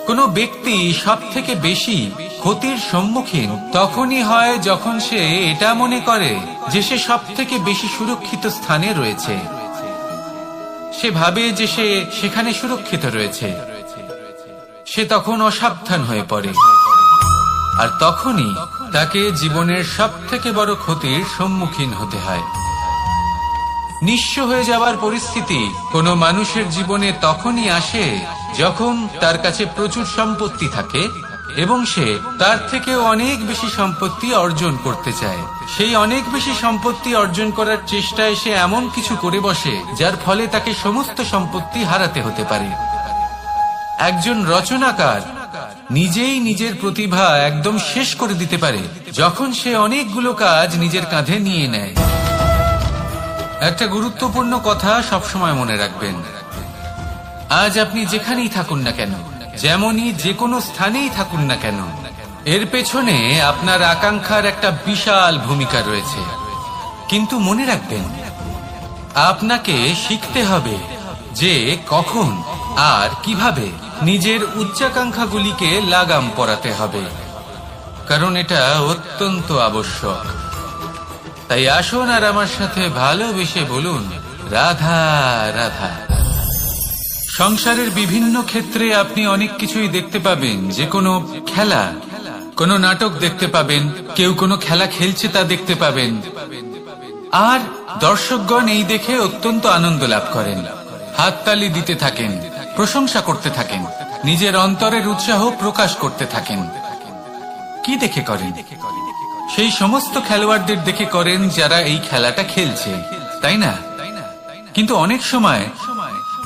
কোনো ব্যক্তি সবথেকে বেশি ক্ষতির সম্মুখীন তখনই হয় যখন সে এটা মনে করে যে সে সবথেকে বেশি সুরক্ষিত স্থানে রয়েছে। সে ভাবে যে সে সেখানে সুরক্ষিত রয়েছে। সে তখন অসাবধান হয়ে পড়ে, আর তখনই তাকে জীবনের সবথেকে বড় ক্ষতির সম্মুখীন হতে হয়। নিঃস্ব হয়ে যাওয়ার পরিস্থিতি কোনো মানুষের জীবনে তখনই আসে যখন তার কাছে প্রচুর সম্পত্তি থাকে এবং সে তার থেকে অনেক বেশি সম্পত্তি অর্জন করতে চায়। সেই অনেক বেশি সম্পত্তি অর্জন করার চেষ্টায় সে এমন কিছু করে বসে যার ফলে তাকে সমস্ত সম্পত্তি হারাতে হতে পারে। একজন রচনাকার নিজেই নিজের প্রতিভা একদম শেষ করে দিতে পারে যখন সে অনেকগুলো কাজ নিজের কাঁধে নিয়ে নেয়। একটা গুরুত্বপূর্ণ কথা সবসময় মনে রাখবেন, আজ আপনি যেখানেই থাকুন না কেন, যেমনই যে কোনো স্থানেই থাকুন না কেন, এর পেছনে আপনার আকাঙ্ক্ষার একটা বিশাল ভূমিকা রয়েছে। কিন্তু মনে রাখবেন, আপনাকে শিখতে হবে যে কখন আর কিভাবে নিজের উচ্চাকাঙ্ক্ষাগুলিকে লাগাম পরাতে হবে, কারণ এটা অত্যন্ত আবশ্যক। তাই আসুন আর আমার সাথে ভালোবেসে বলুন, রাধা রাধা। সংসারের বিভিন্ন ক্ষেত্রে আপনি অনেক কিছুই দেখতে পাবেন, যে কোনো খেলা, কোনো নাটক দেখতে পাবেন, কেউ কোনো খেলা খেলছে তা দেখতে পাবেন, আর দর্শকগণ এই দেখে অত্যন্ত আনন্দ লাভ করেন, হাততালি দিতে থাকেন, প্রশংসা করতে থাকেন, নিজের অন্তরের উৎসাহ প্রকাশ করতে থাকেন। কি দেখে করেন? সেই সমস্ত খেলোয়াড়দের দেখে করেন যারা এই খেলাটা খেলছে, তাই না? কিন্তু অনেক সময়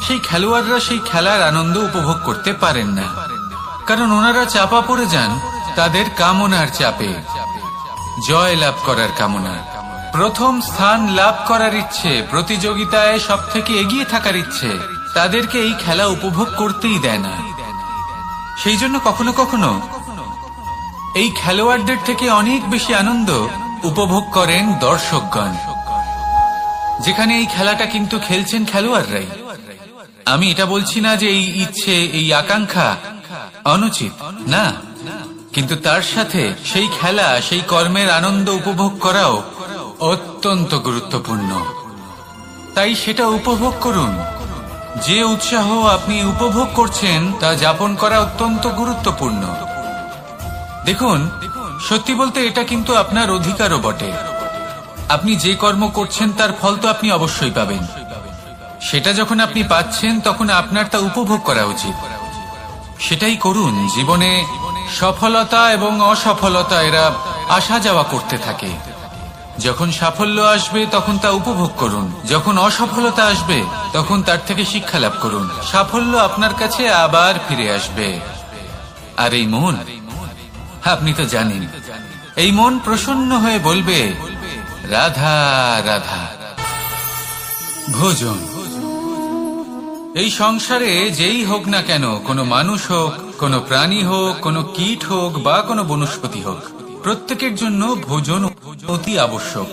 সেই খেলোয়াড়রা সেই খেলার আনন্দ উপভোগ করতে পারেন না, কারণ ওনারা চাপা পড়ে যান তাদের কামনার চাপে, জয় লাভ করার কামনা, প্রথম স্থান লাভ করার ইচ্ছে, প্রতিযোগিতায় সব থেকে এগিয়ে থাকার ইচ্ছে তাদেরকে এই খেলা উপভোগ করতেই দেয় না। সেই জন্য কখনো কখনো এই খেলোয়াড়দের থেকে অনেক বেশি আনন্দ উপভোগ করেন দর্শকগণ, যেখানে এই খেলাটা কিন্তু খেলছেন খেলোয়াড়রাই। আমি এটা বলছি না যে এই ইচ্ছে, এই আকাঙ্ক্ষা অনুচিত না, কিন্তু তার সাথে সেই খেলা, সেই কর্মের আনন্দ উপভোগ করাও অত্যন্ত গুরুত্বপূর্ণ। তাই সেটা উপভোগ করুন। যে উৎসাহ আপনি উপভোগ করছেন তা যাপন করা অত্যন্ত গুরুত্বপূর্ণ। দেখুন, সত্যি বলতে এটা কিন্তু আপনার অধিকারও বটে। আপনি যে কর্ম করছেন তার ফল তো আপনি অবশ্যই পাবেন। সেটা যখন আপনি পাচ্ছেন তখন আপনার তা উপভোগ করা উচিত। সেটাই করুন। জীবনে সফলতা এবং অসফলতা এরা আসা যাওয়া করতে থাকে। যখন সাফল্য আসবে তখন তা উপভোগ করুন, যখন অসফলতা আসবে তখন তার থেকে শিক্ষা লাভ করুন। সাফল্য আপনার কাছে আবার ফিরে আসবে। আর এই মন, আপনি তো জানেন, এই মন প্রসন্ন হয়ে বলবে, রাধা রাধা। ভোজন। এই সংসারে যেই হোক না কেন, কোনো মানুষ হোক, কোনো প্রাণী হোক, কোনো কীট হোক বা কোনো বনস্পতি হোক, প্রত্যেকের জন্য ভোজন অতি আবশ্যক।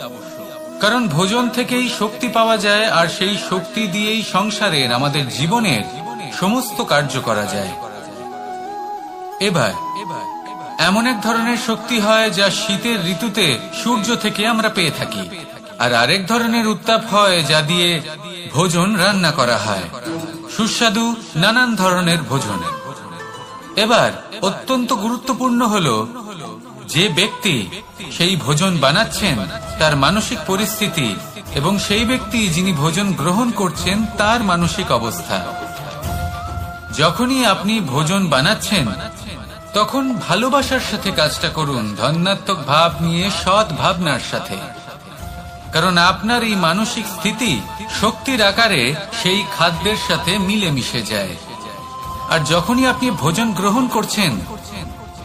কারণ ভোজন থেকেই শক্তি পাওয়া যায়, আর সেই শক্তি দিয়েই সংসারের, আমাদের জীবনের সমস্ত কার্য করা যায়। এবার এমন এক ধরনের শক্তি হয় যা শীতের ঋতুতে সূর্য থেকে আমরা পেয়ে থাকি, আর আরেক ধরনের উত্তাপ হয় যা দিয়ে ভোজন রান্না করা হয়, সুস্বাদু নানান ধরনের ভোজন। এবার অত্যন্ত গুরুত্বপূর্ণ হলো যে ব্যক্তি সেই ভোজন বানাচ্ছেন তার মানসিক পরিস্থিতি এবং সেই ব্যক্তি যিনি ভোজন গ্রহণ করছেন তার মানসিক অবস্থা। যখনই আপনি ভোজন বানাচ্ছেন তখন ভালোবাসার সাথে কাজটা করুন, ধন্যাত্মক ভাব নিয়ে, সৎ ভাবনার সাথে। কারণ আপনার এই মানসিক স্থিতি শক্তির আকারে সেই খাদ্যের সাথে মিলে মিশে যায়। আর যখনই আপনি ভোজন গ্রহণ করছেন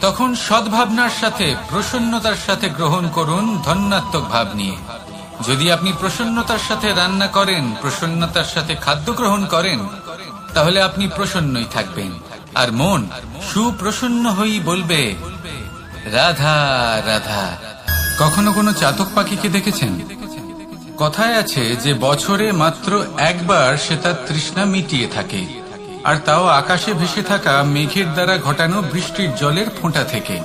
তখন সদ্ভাবনার সাথে, প্রসন্নতার সাথে গ্রহণ করুন, ধন্যাত্মক ভাব নিয়ে। যদি আপনি প্রসন্নতার সাথে রান্না করেন, প্রসন্নতার সাথে খাদ্য গ্রহণ করেন, তাহলে আপনি প্রসন্নই থাকবেন, আর মন সুপ্রসন্ন হয়েই বলবে, রাধা রাধা। কখনো কোনো চাতক পাখিকে দেখেছেন? কথায় আছে যে বছরে মাত্র একবার সে তার তৃষ্ণা মিটিয়ে থাকে, আর তাও আকাশে ভেসে থাকা মেঘের দ্বারা ঘটানো বৃষ্টির জলের ফোঁটা থেকে।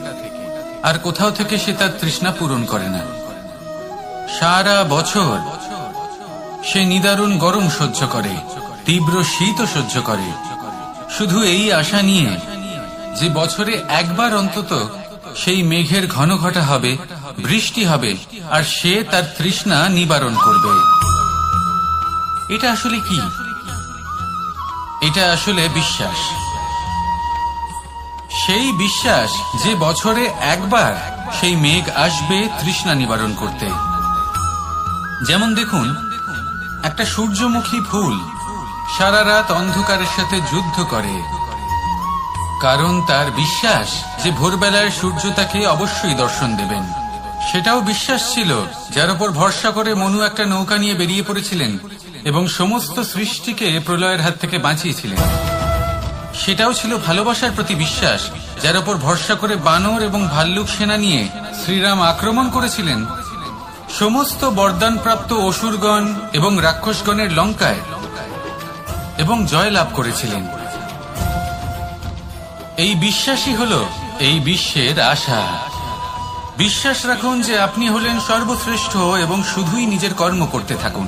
আর কোথাও থেকে সে তার তৃষ্ণা পূরণ করে না। সারা বছর সে নিদারুণ গরম সহ্য করে, তীব্র শীতও সহ্য করে, শুধু এই আশা নিয়ে যে বছরে একবার অন্তত সেই মেঘের ঘন ঘটা হবে, বৃষ্টি হবে, আর সে তার তৃষ্ণা নিবারণ করবে। এটা আসলে কি? এটা আসলে বিশ্বাস। সেই বিশ্বাস যে বছরে একবার সেই মেঘ আসবে তৃষ্ণা নিবারণ করতে। যেমন দেখুন, একটা সূর্যমুখী ফুল সারা রাত অন্ধকারের সাথে যুদ্ধ করে, কারণ তার বিশ্বাস যে ভোরবেলায় সূর্য তাকে অবশ্যই দর্শন দেবেন। সেটাও বিশ্বাস ছিল যার উপর ভরসা করে মনু একটা নৌকা নিয়ে বেরিয়ে পড়েছিলেন এবং সমস্ত সৃষ্টিকে প্রলয়ের হাত থেকে বাঁচিয়েছিলেন। সেটাও ছিল ভালোবাসার প্রতি বিশ্বাস, যার উপর ভরসা করে বানর এবং ভাল্লুক সেনা নিয়ে শ্রীরাম আক্রমণ করেছিলেন সমস্ত বরদানপ্রাপ্ত অসুরগণ এবং রাক্ষসগণের লঙ্কায় এবং জয় লাভ করেছিলেন। এই বিশ্বাসই হল এই বিশ্বের আশা। বিশ্বাস রাখুন যে আপনি হলেন সর্বশ্রেষ্ঠ এবং শুধুই নিজের কর্ম করতে থাকুন।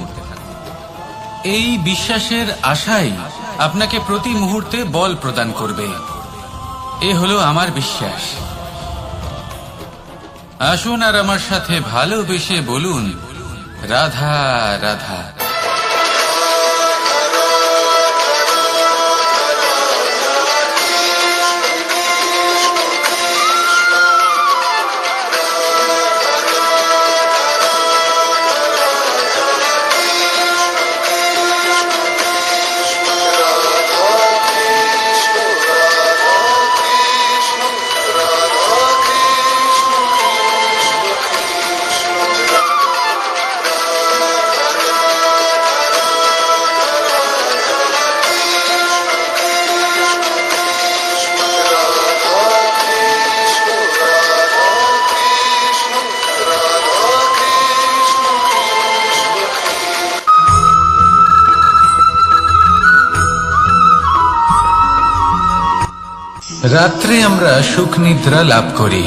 এই বিশ্বাসের আশাই আপনাকে প্রতি মুহূর্তে বল প্রদান করবে। এ হলো আমার বিশ্বাস। আসুন আর আমার সাথে ভালোবেসে বলুন, রাধা রাধা। রাত্রে আমরা সুখ নিদ্রা লাভ করি,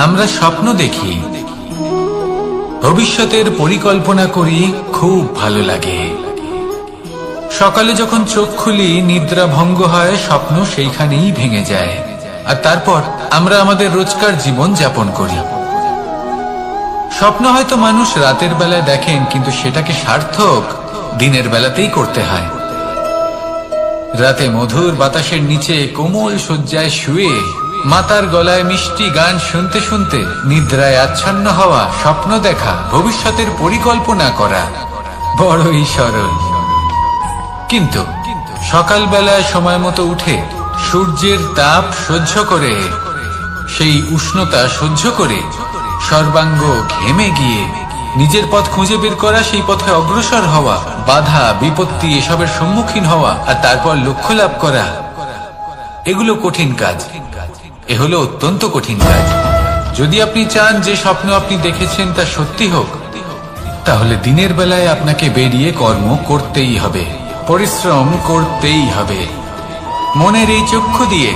আমরা স্বপ্ন দেখি, ভবিষ্যতের পরিকল্পনা করি, খুব ভালো লাগে। সকালে যখন চোখ খুলি নিদ্রা ভঙ্গ হয়, স্বপ্ন সেইখানেই ভেঙে যায়, আর তারপর আমরা আমাদের রোজকার জীবন যাপন করি। স্বপ্ন হয়তো মানুষ রাতের বেলায় দেখেন, কিন্তু সেটাকে সার্থক দিনের বেলাতেই করতে হয়। রাতে মধুর বাতাসের নিচে কোমল শয্যায় শুয়ে মাতার গলায় মিষ্টি গান শুনতে শুনতে নিদ্রায় আচ্ছন্ন হওয়া, স্বপ্ন দেখা, ভবিষ্যতের পরিকল্পনা করা বড়ই সরল। কিন্তু সকালবেলায় সময় মতো উঠে সূর্যের তাপ সহ্য করে, সেই উষ্ণতা সহ্য করে সর্বাঙ্গ ঘেমে গিয়ে নিজের পথ খুঁজে বের করা, সেই পথে অগ্রসর হওয়া, বাধা বিপত্তি এসবের সম্মুখীন হওয়া, আর তারপর লক্ষ্য লাভ করা, এগুলো কঠিন কাজ। এ হলো অত্যন্ত কঠিন কাজ। যদি আপনি চান যে স্বপ্ন আপনি দেখেছেন তা সত্যি হোক, তাহলে দিনের বেলায় আপনাকে বেরিয়ে কর্ম করতেই হবে, পরিশ্রম করতেই হবে। মনের এই চক্ষু দিয়ে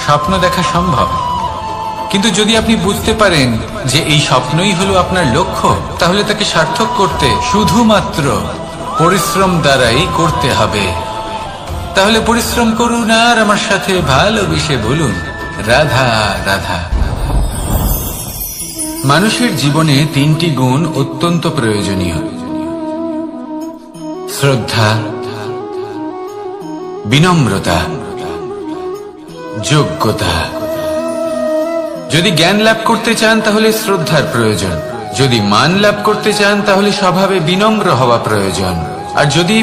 স্বপ্ন দেখা সম্ভব, কিন্তু যদি আপনি বুঝতে পারেন যে এই স্বপ্নই হলো আপনার লক্ষ্য, তাহলে তাকে সার্থক করতে শুধুমাত্র পরিশ্রম দ্বারাই করতে হবে। তাহলে পরিশ্রম করুন আর আমার সাথে ভালোবেসে বলুন, রাধা রাধা। মানুষের জীবনে তিনটি গুণ অত্যন্ত প্রয়োজনীয়: শ্রদ্ধা, বিনম্রতা, যোগ্যতা। যদি জ্ঞান লাভ করতে চান তাহলে শ্রদ্ধার প্রয়োজন, যদি মান লাভ করতে চান তাহলে স্বভাবে বিনম্র হওয়া প্রয়োজন, আর যদি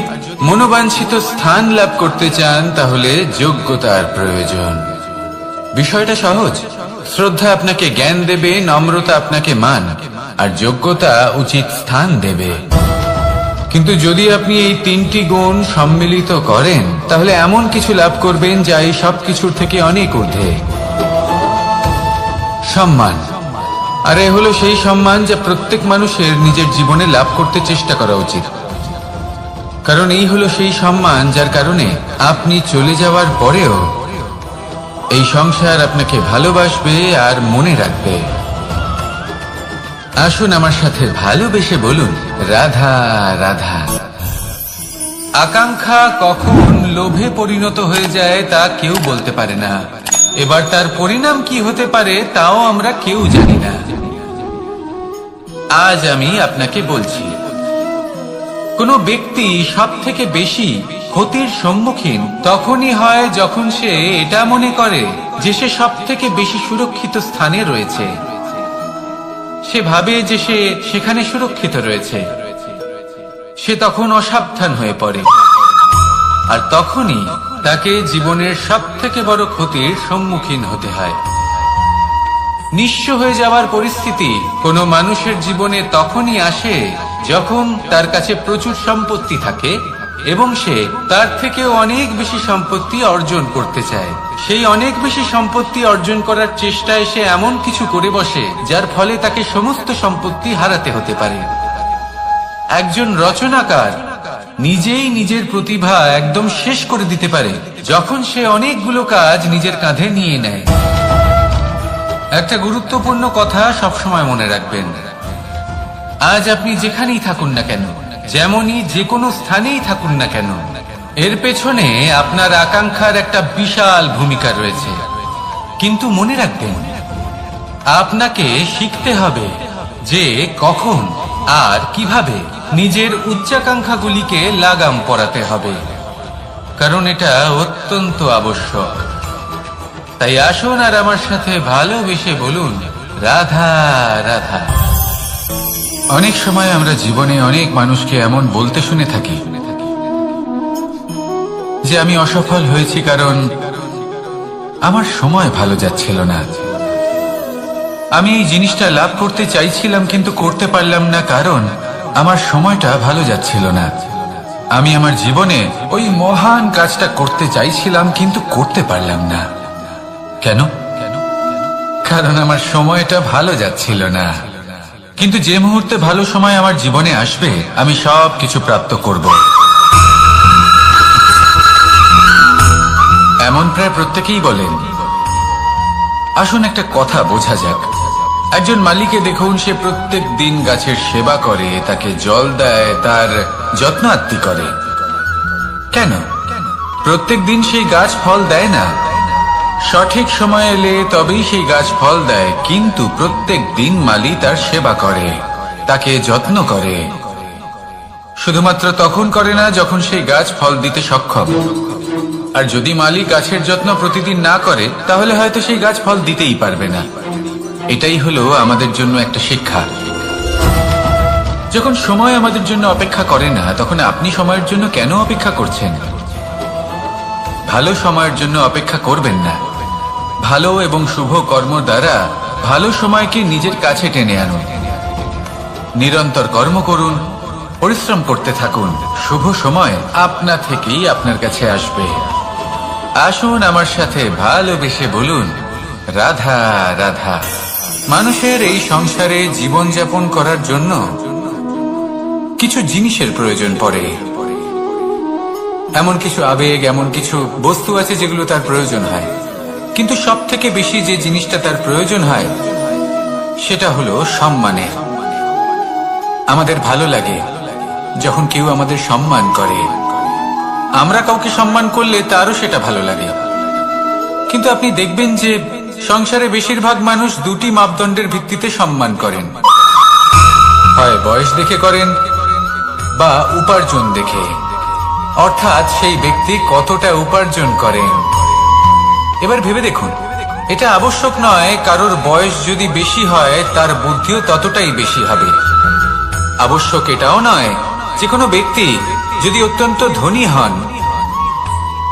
মনোবাঞ্ছিত স্থান লাভ করতে চান তাহলে যোগ্যতার প্রয়োজন। বিষয়টা সহজ। শ্রদ্ধা আপনাকে জ্ঞান দেবে, নম্রতা আপনাকে মান, আর যোগ্যতা উচিত স্থান দেবে। কিন্তু যদি আপনি এই তিনটি গুণ সম্মিলিত করেন, তাহলে এমন কিছু লাভ করবেন যা এই সব কিছুর থেকে অনেক ঊর্ধ্বে। সম্মান, আর এ হলো সেই সম্মান যা প্রত্যেক মানুষের নিজের জীবনে লাভ করতে চেষ্টা করা উচিত। কারণ এই হলো সেই সম্মান যার কারণে আপনি চলে যাওয়ার পরেও এই সংসার আপনাকে ভালোবাসবে আর মনে রাখবে। আসুন আমার সাথে ভালোবেসে বলুন, রাধা রাধা। আকাঙ্ক্ষা কখন লোভে পরিণত হয়ে যায় তা কেউ বলতে পারে না। এবার তার পরিণাম কি হতে পারে তাও আমরা কেউ জানি না। আজ আমি আপনাকে বলছি, কোনো ব্যক্তি সব থেকে বেশি ক্ষতির সম্মুখীন তখনই হয় যখন সে এটা মনে করে যে সে সব থেকে বেশি সুরক্ষিত স্থানে রয়েছে। সে ভাবে যে সে সেখানে সুরক্ষিত রয়েছে। সে তখন অসাবধান হয়ে পড়ে, আর তখনই তাকে জীবনের সব থেকে বড় ক্ষতির সম্মুখীন হতে হয়। নিঃস্ব হয়ে যাওয়ার পরিস্থিতি কোনো মানুষের জীবনে তখনই আসে যখন তার কাছে প্রচুর সম্পত্তি থাকে এবং সে তার থেকে অনেক বেশি সম্পত্তি অর্জন করতে চায়। সেই অনেক বেশি সম্পত্তি অর্জন করার চেষ্টায় সে এমন কিছু করে বসে যার ফলে তাকে সমস্ত সম্পত্তি হারাতে হতে পারে। একজন রচনাকার নিজেই নিজের প্রতিভা একদম শেষ করে দিতে পারে যখন সে অনেকগুলো কাজ নিজের কাঁধে নিয়ে নেয়। একটা গুরুত্বপূর্ণ কথা সবসময় মনে রাখবেন, আজ আপনি যেখানেই থাকুন না কেন, যেমনই যে কোনো স্থানেই থাকুন না কেন, এর পেছনে আপনার আকাঙ্ক্ষার একটা বিশাল ভূমিকা রয়েছে। কিন্তু মনে রাখবেন, আপনাকে শিখতে হবে যে কখন আর কিভাবে নিজের উচ্চাকাঙ্ক্ষাগুলিকে লাগাম পরাতে হবে, কারণ এটা অত্যন্ত আবশ্যক। তাই আসুন আর আমার সাথে ভালোবেসে বলুন, রাধা রাধা। অনেক সময় আমরা জীবনে অনেক মানুষকে এমন বলতে শুনে থাকি যে আমি অসফল হয়েছি কারণ আমার সময় ভালো যাচ্ছিল না। আমি এই জিনিসটা লাভ করতে চাইছিলাম কিন্তু করতে পারলাম না কারণ আমার সময়টা ভালো যাচ্ছিল না। আমি আমার জীবনে ওই মহান কাজটা করতে চাইছিলাম কিন্তু করতে পারলাম না। কেন? কারণ আমার সময়টা ভালো যাচ্ছিল না। কিন্তু যে মুহূর্তে ভালো সময় আমার জীবনে আসবে আমি সব কিছু প্রাপ্ত করব। এমন প্রায় প্রত্যেকেই বলেন। আসুন একটা কথা বোঝা যাক। একজন মালিকে দেখুন, সে প্রত্যেক দিন গাছের সেবা করে, তাকে জল দেয়, তার যত্ন আত্তি করে। কেন? প্রত্যেক দিন সেই গাছ ফল দেয় না। সঠিক সময় এলে তবেই সেই গাছ ফল দেয়, কিন্তু প্রত্যেক দিন মালি তার সেবা করে, তাকে যত্ন করে। শুধুমাত্র তখন করে না যখন সেই গাছ ফল দিতে সক্ষম। আর যদি মালি গাছের যত্ন প্রতিদিন না করে তাহলে হয়তো সেই গাছ ফল দিতেই পারবে না। এটাই হলো আমাদের জন্য একটা শিক্ষা। যখন সময় আমাদের জন্য অপেক্ষা করে না তখন আপনি সময়ের জন্য কেন অপেক্ষা করছেন? ভালো সময়ের জন্য অপেক্ষা করবেন না। ভালো এবং শুভ কর্ম দ্বারা ভালো সময়কে নিজের কাছে টেনে আনুন। নিরন্তর কর্ম করুন, পরিশ্রম করতে থাকুন। শুভ সময় আপনা থেকেই আপনার কাছে আসবে। আসুন আমার সাথে ভালোবেসে বলুন, রাধা রাধা। মানুষের এই সংসারে জীবনযাপন করার জন্য কিছু জিনিসের প্রয়োজন পড়ে। এমন কিছু আবেগ, এমন কিছু বস্তু আছে যেগুলো তার প্রয়োজন হয়। কিন্তু সব থেকে বেশি যে জিনিসটা তার প্রয়োজন হয় সেটা হলো সম্মানের। আমাদের ভালো লাগে যখন কেউ আমাদের সম্মান করে। আমরা কাউকে সম্মান করলে তারও সেটা ভালো লাগে। কিন্তু আপনি দেখবেন যে সংসারে বেশিরভাগ মানুষ দুটি মাপদণ্ডের ভিত্তিতে সম্মান করেন। হয় বয়স দেখে করেন বা উপার্জন দেখে, অর্থাৎ সেই ব্যক্তি কতটা উপার্জন করেন। এবার ভেবে দেখুন, এটা আবশ্যক নয় কারোর বয়স যদি বেশি হয় তার বুদ্ধিও ততটাই বেশি হবে। আবশ্যক এটাও নয় যে কোনো ব্যক্তি যদি অত্যন্ত ধনী হন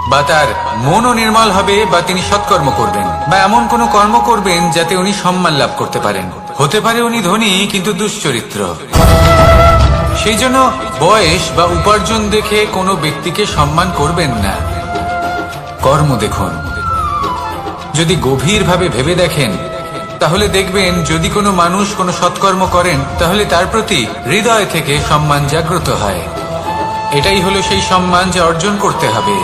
বা তার মনও নির্মল হবে বা তিনি সৎকর্ম করবেন বা এমন কোনো কর্ম করবেন যাতে উনি সম্মান লাভ করতে পারেন। হতে পারে উনি ধনী কিন্তু দুশ্চরিত্র। সেই জন্য বয়স বা উপার্জন দেখে কোনো ব্যক্তিকে সম্মান করবেন না। কর্ম দেখুন। যদি গভীরভাবে ভেবে দেখেন তাহলে দেখবেন যদি কোনো মানুষ কোনো সৎকর্ম করেন তাহলে তার প্রতি হৃদয় থেকে সম্মান জাগ্রত হয়। এটাই হলো সেই সম্মান যা অর্জন করতে হবে।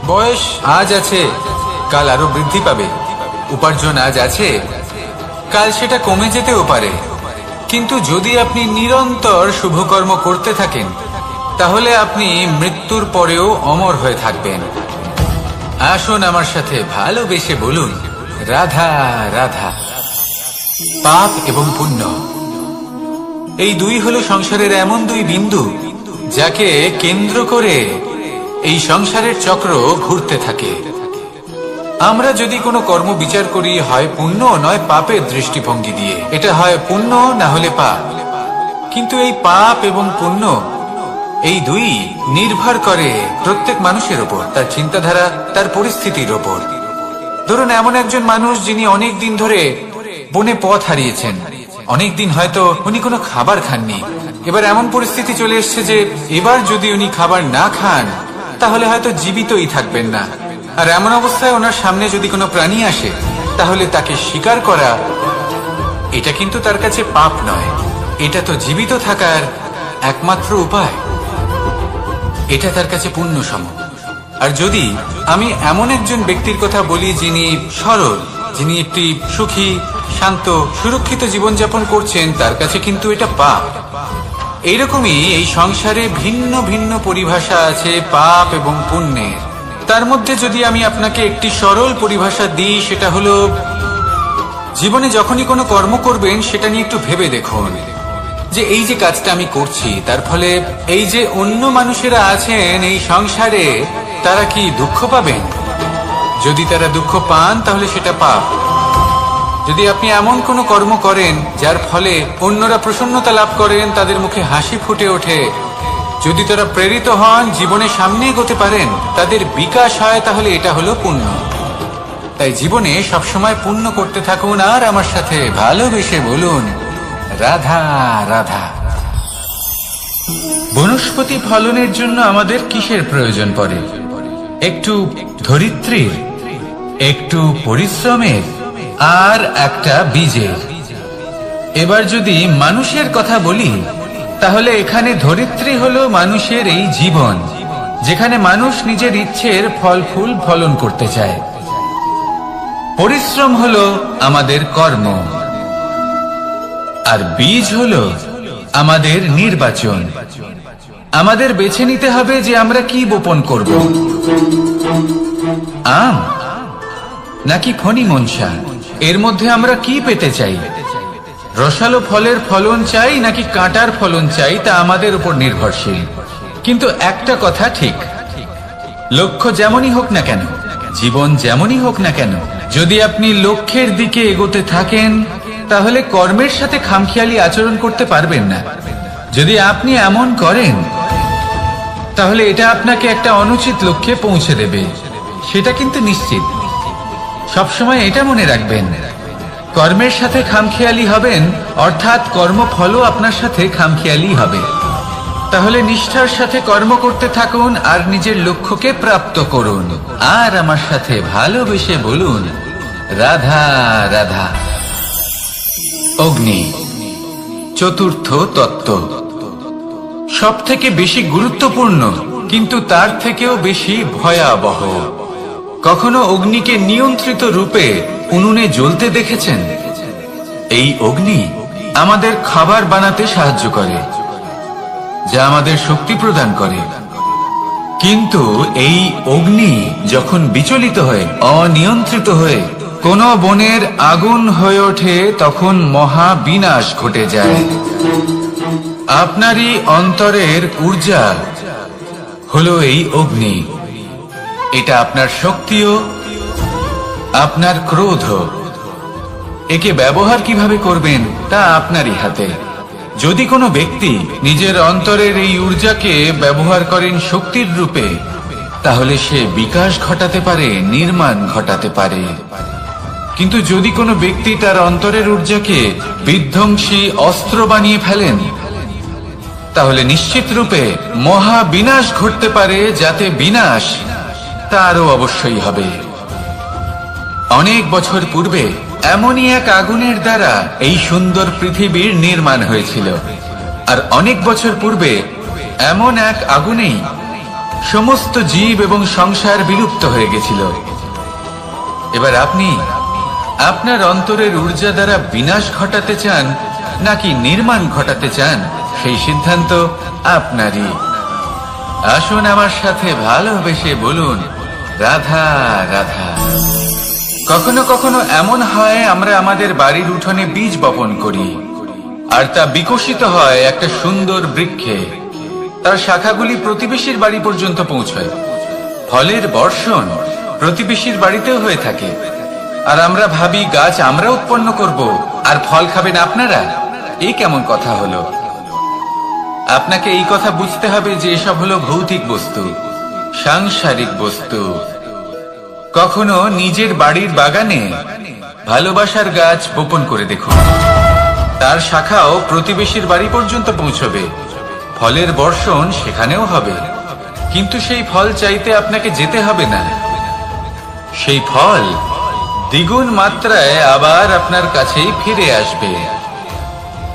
বয়স আজ আছে, কাল আরো বৃদ্ধি পাবে। উপার্জন আজ আছে, কাল সেটা কমে যেতেও পারে। কিন্তু যদি আপনি নিরন্তর শুভকর্ম করতে থাকেন তাহলে আপনি মৃত্যুর পরেও অমর হয়ে থাকবেন। আসুন আমার সাথে ভালোবেসে বলুন, রাধা রাধা। পাপ এবং পুণ্য, এই দুই হলো সংসারের এমন দুই বিন্দু যাকে কেন্দ্র করে এই সংসারের চক্র ঘুরতে থাকে। আমরা যদি কোনো কর্ম বিচার করি, হয় পুণ্য নয় পাপের দৃষ্টিভঙ্গি দিয়ে, এটা হয় পুণ্য না হলে পাপ। কিন্তু এই পাপ এবং পুণ্য এই দুই নির্ভর করে প্রত্যেক মানুষের ওপর, তার চিন্তাধারা, তার পরিস্থিতির ওপর। ধরুন এমন একজন মানুষ যিনি অনেক দিন ধরে বনে পথ হারিয়েছেন, অনেক দিন হয়তো উনি কোনো খাবার খাননি। এবার এমন পরিস্থিতি চলে এসছে যে এবার যদি উনি খাবার না খান তাহলে হয়তো জীবিতই থাকবেন না। আর এমন অবস্থায় ওনার সামনে যদি কোনো প্রাণী আসে তাহলে তাকে শিকার করা, এটা কিন্তু তার কাছে পাপ নয়, এটা তো জীবিত থাকার একমাত্র উপায়। এটা তার কাছে পুণ্য সম। আর যদি আমি এমন একজন ব্যক্তির কথা বলি যিনি সরল, যিনি একটি সুখী, শান্ত, সুরক্ষিত জীবনযাপন করছেন, তার কাছে কিন্তু এটা পাপ। এইরকমই এই সংসারে ভিন্ন ভিন্ন পরিভাষা আছে পাপ এবং পুণ্যের। তার মধ্যে যদি আমি আপনাকে একটি সরল পরিভাষা দিই, সেটা হলো জীবনে যখনই কোনো কর্ম করবেন সেটা নিয়ে একটু ভেবে দেখুন যে এই যে কাজটা আমি করছি তার ফলে এই যে অন্য মানুষেরা আছেন এই সংসারে তারা কি দুঃখ পাবেন? যদি তারা দুঃখ পান তাহলে সেটা পাপ। যদি আপনি এমন কোনো কর্ম করেন যার ফলে অন্যরা প্রসন্নতা লাভ করেন, তাদের মুখে হাসি ফুটে ওঠে, যদি তারা প্রেরিত হন, জীবনে সামনে এগোতে পারেন, তাদের বিকাশ হয়, তাহলে এটা হলো পুণ্য। তাই জীবনে সবসময় পুণ্য করতে থাকুন আর আমার সাথে ভালোবেসে বলুন, রাধা রাধা। বনস্পতি ফলনের জন্য আমাদের কিসের প্রয়োজন পড়ে? একটু ধরিত্রীর, একটু পরিশ্রমের, আর একটা বীজের। এবার যদি মানুষের কথা বলি তাহলে এখানে ধরিত্রী হলো মানুষের এই জীবন, যেখানে মানুষ নিজের ইচ্ছের ফল ফুল ফলন করতে চায়। পরিশ্রম হলো আমাদের কর্ম, আর বীজ হলো আমাদের নির্বাচন। আমাদের বেছে নিতে হবে যে আমরা কি বপন করব, আম নাকি ফণি মনসা। এর মধ্যে আমরা কি পেতে চাই? রসালো ফলের ফলন চাই নাকি কাঁটার ফলন চাই, তা আমাদের উপর নির্ভরশীল। কিন্তু একটা কথা ঠিক, লক্ষ্য যেমনই হোক না কেন, জীবন যেমনই হোক না কেন, যদি আপনি লক্ষ্যের দিকে এগোতে থাকেন তাহলে কর্মের সাথে খামখেয়ালি আচরণ করতে পারবেন না। যদি আপনি এমন করেন তাহলে এটা আপনাকে একটা অনুচিত লক্ষ্যে পৌঁছে দেবে, সেটা কিন্তু নিশ্চিত। সবসময় এটা মনে রাখবেন, কর্মের সাথে খামখেয়ালি হবেন অর্থাৎ কর্মফলও আপনার সাথে খামখেয়ালি হবে। তাহলে নিষ্ঠার সাথে কর্ম করতে থাকুন আর নিজের লক্ষ্যকে প্রাপ্ত করুন। আর আমার সাথে ভালোবেসে বলুন, রাধা রাধা। অগ্নি চতুর্থ তত্ত্ব, সব থেকে বেশি গুরুত্বপূর্ণ কিন্তু তার থেকেও বেশি ভয়াবহ। কখনো অগ্নিকে নিয়ন্ত্রিত রূপে উনুনে জ্বলতে দেখেছেন? এই অগ্নি আমাদের খাবার বানাতে সাহায্য করে, যা আমাদের শক্তি প্রদান করে। কিন্তু এই অগ্নি যখন বিচলিত হয়ে, অনিয়ন্ত্রিত হয়ে কোন বনের আগুন হয়ে ওঠে, তখন মহা বিনাশ ঘটে যায়। আপনারই অন্তরের ঊর্জা হলো এই অগ্নি। এটা আপনার শক্তিও, আপনার ক্রোধ। একে ব্যবহার কিভাবে করবেন তা আপনারই হাতে। যদি কোনো ব্যক্তি নিজের অন্তরের এই ঊর্জাকে ব্যবহার করেন শক্তির রূপে, তাহলে সে বিকাশ ঘটাতে পারে, নির্মাণ ঘটাতে পারে। কিন্তু যদি কোনো ব্যক্তি তার অন্তরের ঊর্জাকে বিধ্বংসী অস্ত্র বানিয়ে ফেলেন, তাহলে নিশ্চিত রূপে মহা বিনাশ ঘটতে পারে, যাতে বিনাশ তারও অবশ্যই হবে। অনেক বছর পূর্বে এমনই এক আগুনের দ্বারা এই সুন্দর পৃথিবীর নির্মাণ হয়েছিল। আর অনেক বছর পূর্বে এমন এক আগুনেই সমস্ত জীব এবং সংসার বিলুপ্ত হয়ে গেছিল। এবার আপনি আপনার অন্তরের ঊর্জা দ্বারা বিনাশ ঘটাতে চান নাকি নির্মাণ ঘটাতে চান, সেই সিদ্ধান্ত আপনারই। আসুন আমার সাথে ভালোবেসে বলুন, রাধা রাধা। কখনো কখনো এমন হয় আমরা আমাদের বাড়ির উঠোনে বীজ বপন করি, আর তা বিকশিত হয় একটা সুন্দর বৃক্ষে। তার শাখাগুলি প্রতিবেশীর বাড়ি পর্যন্ত পৌঁছায়। ফলের বর্ষণ প্রতিবেশীর বাড়িতেও হয়ে থাকে। আর আমরা ভাবি গাছ আমরা উৎপন্ন করব আর ফল খাবেন আপনারা। এই কেমন কথা হলো? আপনাকে এই কথা বুঝতে হবে যে এসব হলো ভৌতিক বস্তু, সাংসারিক বস্তু। কখনো নিজের বাড়ির বাগানে ভালোবাসার গাছ বপন করে দেখুন। তার শাখাও প্রতিবেশীর বাড়ি পর্যন্ত পৌঁছবে, ফলের বর্ষণ সেখানেও হবে। কিন্তু সেই ফল চাইতে আপনাকে যেতে হবে না, সেই ফল দ্বিগুণ মাত্রায় আবার আপনার কাছেই ফিরে আসবে।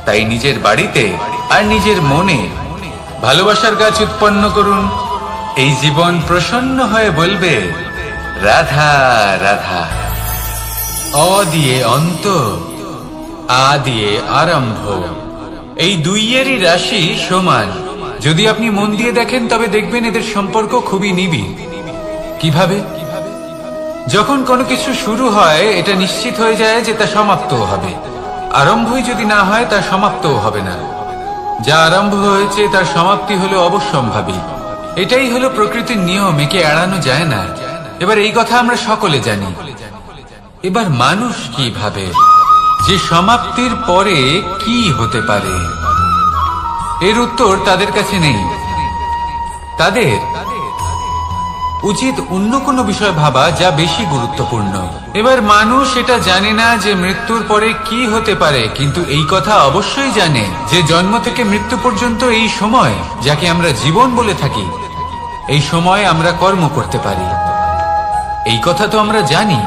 তাই নিজের বাড়িতে আর নিজের মনে ভালোবাসার গাছ উৎপন্ন করুন। এই জীবন প্রসন্ন হয়ে বলবে, রাধা রাধা। অ দিয়ে অন্ত, আ দিয়ে আরম্ভ, এই দুইয়েরই রাশি সমান। যদি আপনি মন দিয়ে দেখেন তবে দেখবেন এদের সম্পর্ক খুবই নিবিড়। কিভাবে? যখন কোনো কিছু শুরু হয় এটা নিশ্চিত হয়ে যায় যে তা সমাপ্তও হবে। আরম্ভই যদি না হয় তা সমাপ্তও হবে না। যা আরম্ভ হয়েছে তার সমাপ্তি হলো অবশ্যম্ভাবী। এটাই হলো প্রকৃতির নিয়ম, একে এড়ানো যায় না। এবার এই কথা আমরা সকলে জানি। এবার মানুষ কি ভাবে যে সমাপ্তির পরে কি হতে পারে, এর উত্তর তাদের কাছে নেই। তাদের উচিত অন্য কোনো বিষয় ভাবা যা বেশি গুরুত্বপূর্ণ। এবার মানুষ এটা জানে না যে মৃত্যুর পরে কি হতে পারে, কিন্তু এই কথা অবশ্যই জানে যে জন্ম থেকে মৃত্যু পর্যন্ত এই সময়, যাকে আমরা জীবন বলে থাকি, এই সময় আমরা কর্ম করতে পারি। এই কথা তো আমরা জানি।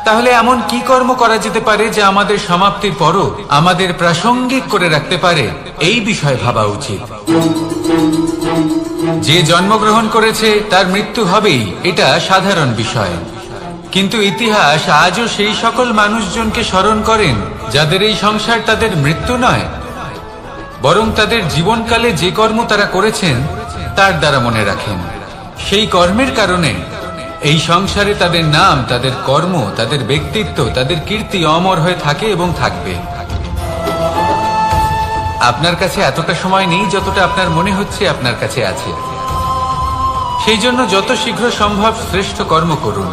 তাহলে এমন কি কর্ম করা যেতে পারে যা আমাদের সমাপ্তির পরও আমাদের প্রাসঙ্গিক করে রাখতে পারে, এই বিষয়ে ভাবা উচিত। যে জন্মগ্রহণ করেছে তার মৃত্যু হবেই, এটা সাধারণ বিষয়। কিন্তু ইতিহাস আজও সেই সকল মানুষজনকে স্মরণ করেন যাদের এই সংসার তাদের মৃত্যু নয়, বরং তাদের জীবনকালে যে কর্ম তারা করেছেন তার দ্বারা মনে রাখেন। সেই কর্মের কারণে এই সংসারে তাদের নাম, তাদের কর্ম, তাদের ব্যক্তিত্ব, তাদের কীর্তি অমর হয়ে থাকে এবং থাকবে। আপনার কাছে এতটা সময় নেই যতটা আপনার মনে হচ্ছে আপনার কাছে আছে। সেই জন্য যত শীঘ্র সম্ভব শ্রেষ্ঠ কর্ম করুন,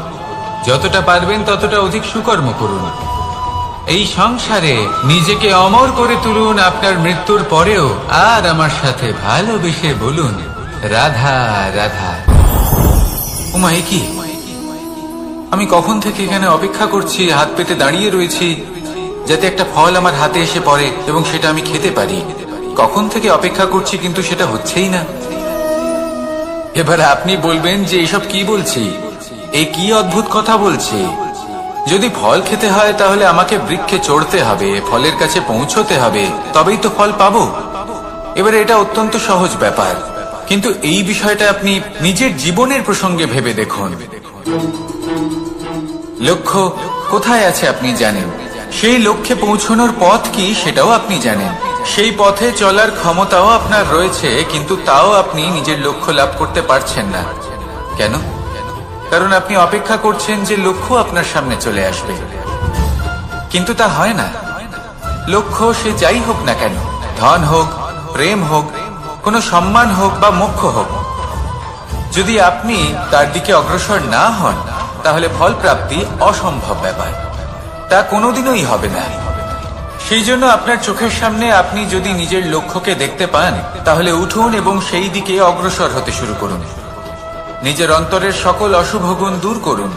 যতটা পারবেন ততটা অধিক সুকর্ম করুন। এই সংসারে নিজেকে অমর করে তুলুন আপনার মৃত্যুর পরেও। আর আমার সাথে ভালোবেসে বলুন, রাধা রাধা। উমা, এ কি? আমি কখন থেকে এখানে অপেক্ষা করছি, হাত পেতে দাঁড়িয়ে রয়েছি যাতে একটা ফল আমার হাতে এসে পড়ে এবং সেটা আমি খেতে পারি। কখন থেকে অপেক্ষা করছি, কিন্তু সেটা হচ্ছেই না। এবার আপনি বলবেন যে এসব কি বলছি, এ কি অদ্ভুত কথা বলছি। যদি ফল খেতে হয় তাহলে আমাকে বৃক্ষে চড়তে হবে, ফলের কাছে পৌঁছতে হবে, তবেই তো ফল পাবো। এবারে এটা অত্যন্ত সহজ ব্যাপার, কিন্তু এই বিষয়টা আপনি নিজের জীবনের প্রসঙ্গে ভেবে দেখুন। লক্ষ্য কোথায় আছে আপনি জানেন, সেই লক্ষ্যে পৌঁছানোর পথ কি সেটাও আপনি জানেন, সেই পথে চলার ক্ষমতাও আপনার রয়েছে, কিন্তু তাও আপনি নিজের লক্ষ্য লাভ করতে পারছেন না। কেন? কারণ আপনি অপেক্ষা করছেন যে লক্ষ্য আপনার সামনে চলে আসবে, কিন্তু তা হয় না। লক্ষ্য সে যাই হোক না কেন, ধন হোক, প্রেম হোক, কোনো সম্মান হোক বা মোক্ষ হোক, যদি আপনি তার দিকে অগ্রসর না হন তাহলে ফল প্রাপ্তি অসম্ভব ব্যাপার, তা কোনোদিনই হবে না। সেই জন্য আপনার চোখের সামনে আপনি যদি নিজের লক্ষ্যকে দেখতে পান তাহলে উঠুন এবং সেই দিকে অগ্রসর হতে শুরু করুন। নিজের অন্তরের সকল অশুভ গুণ দূর করুন,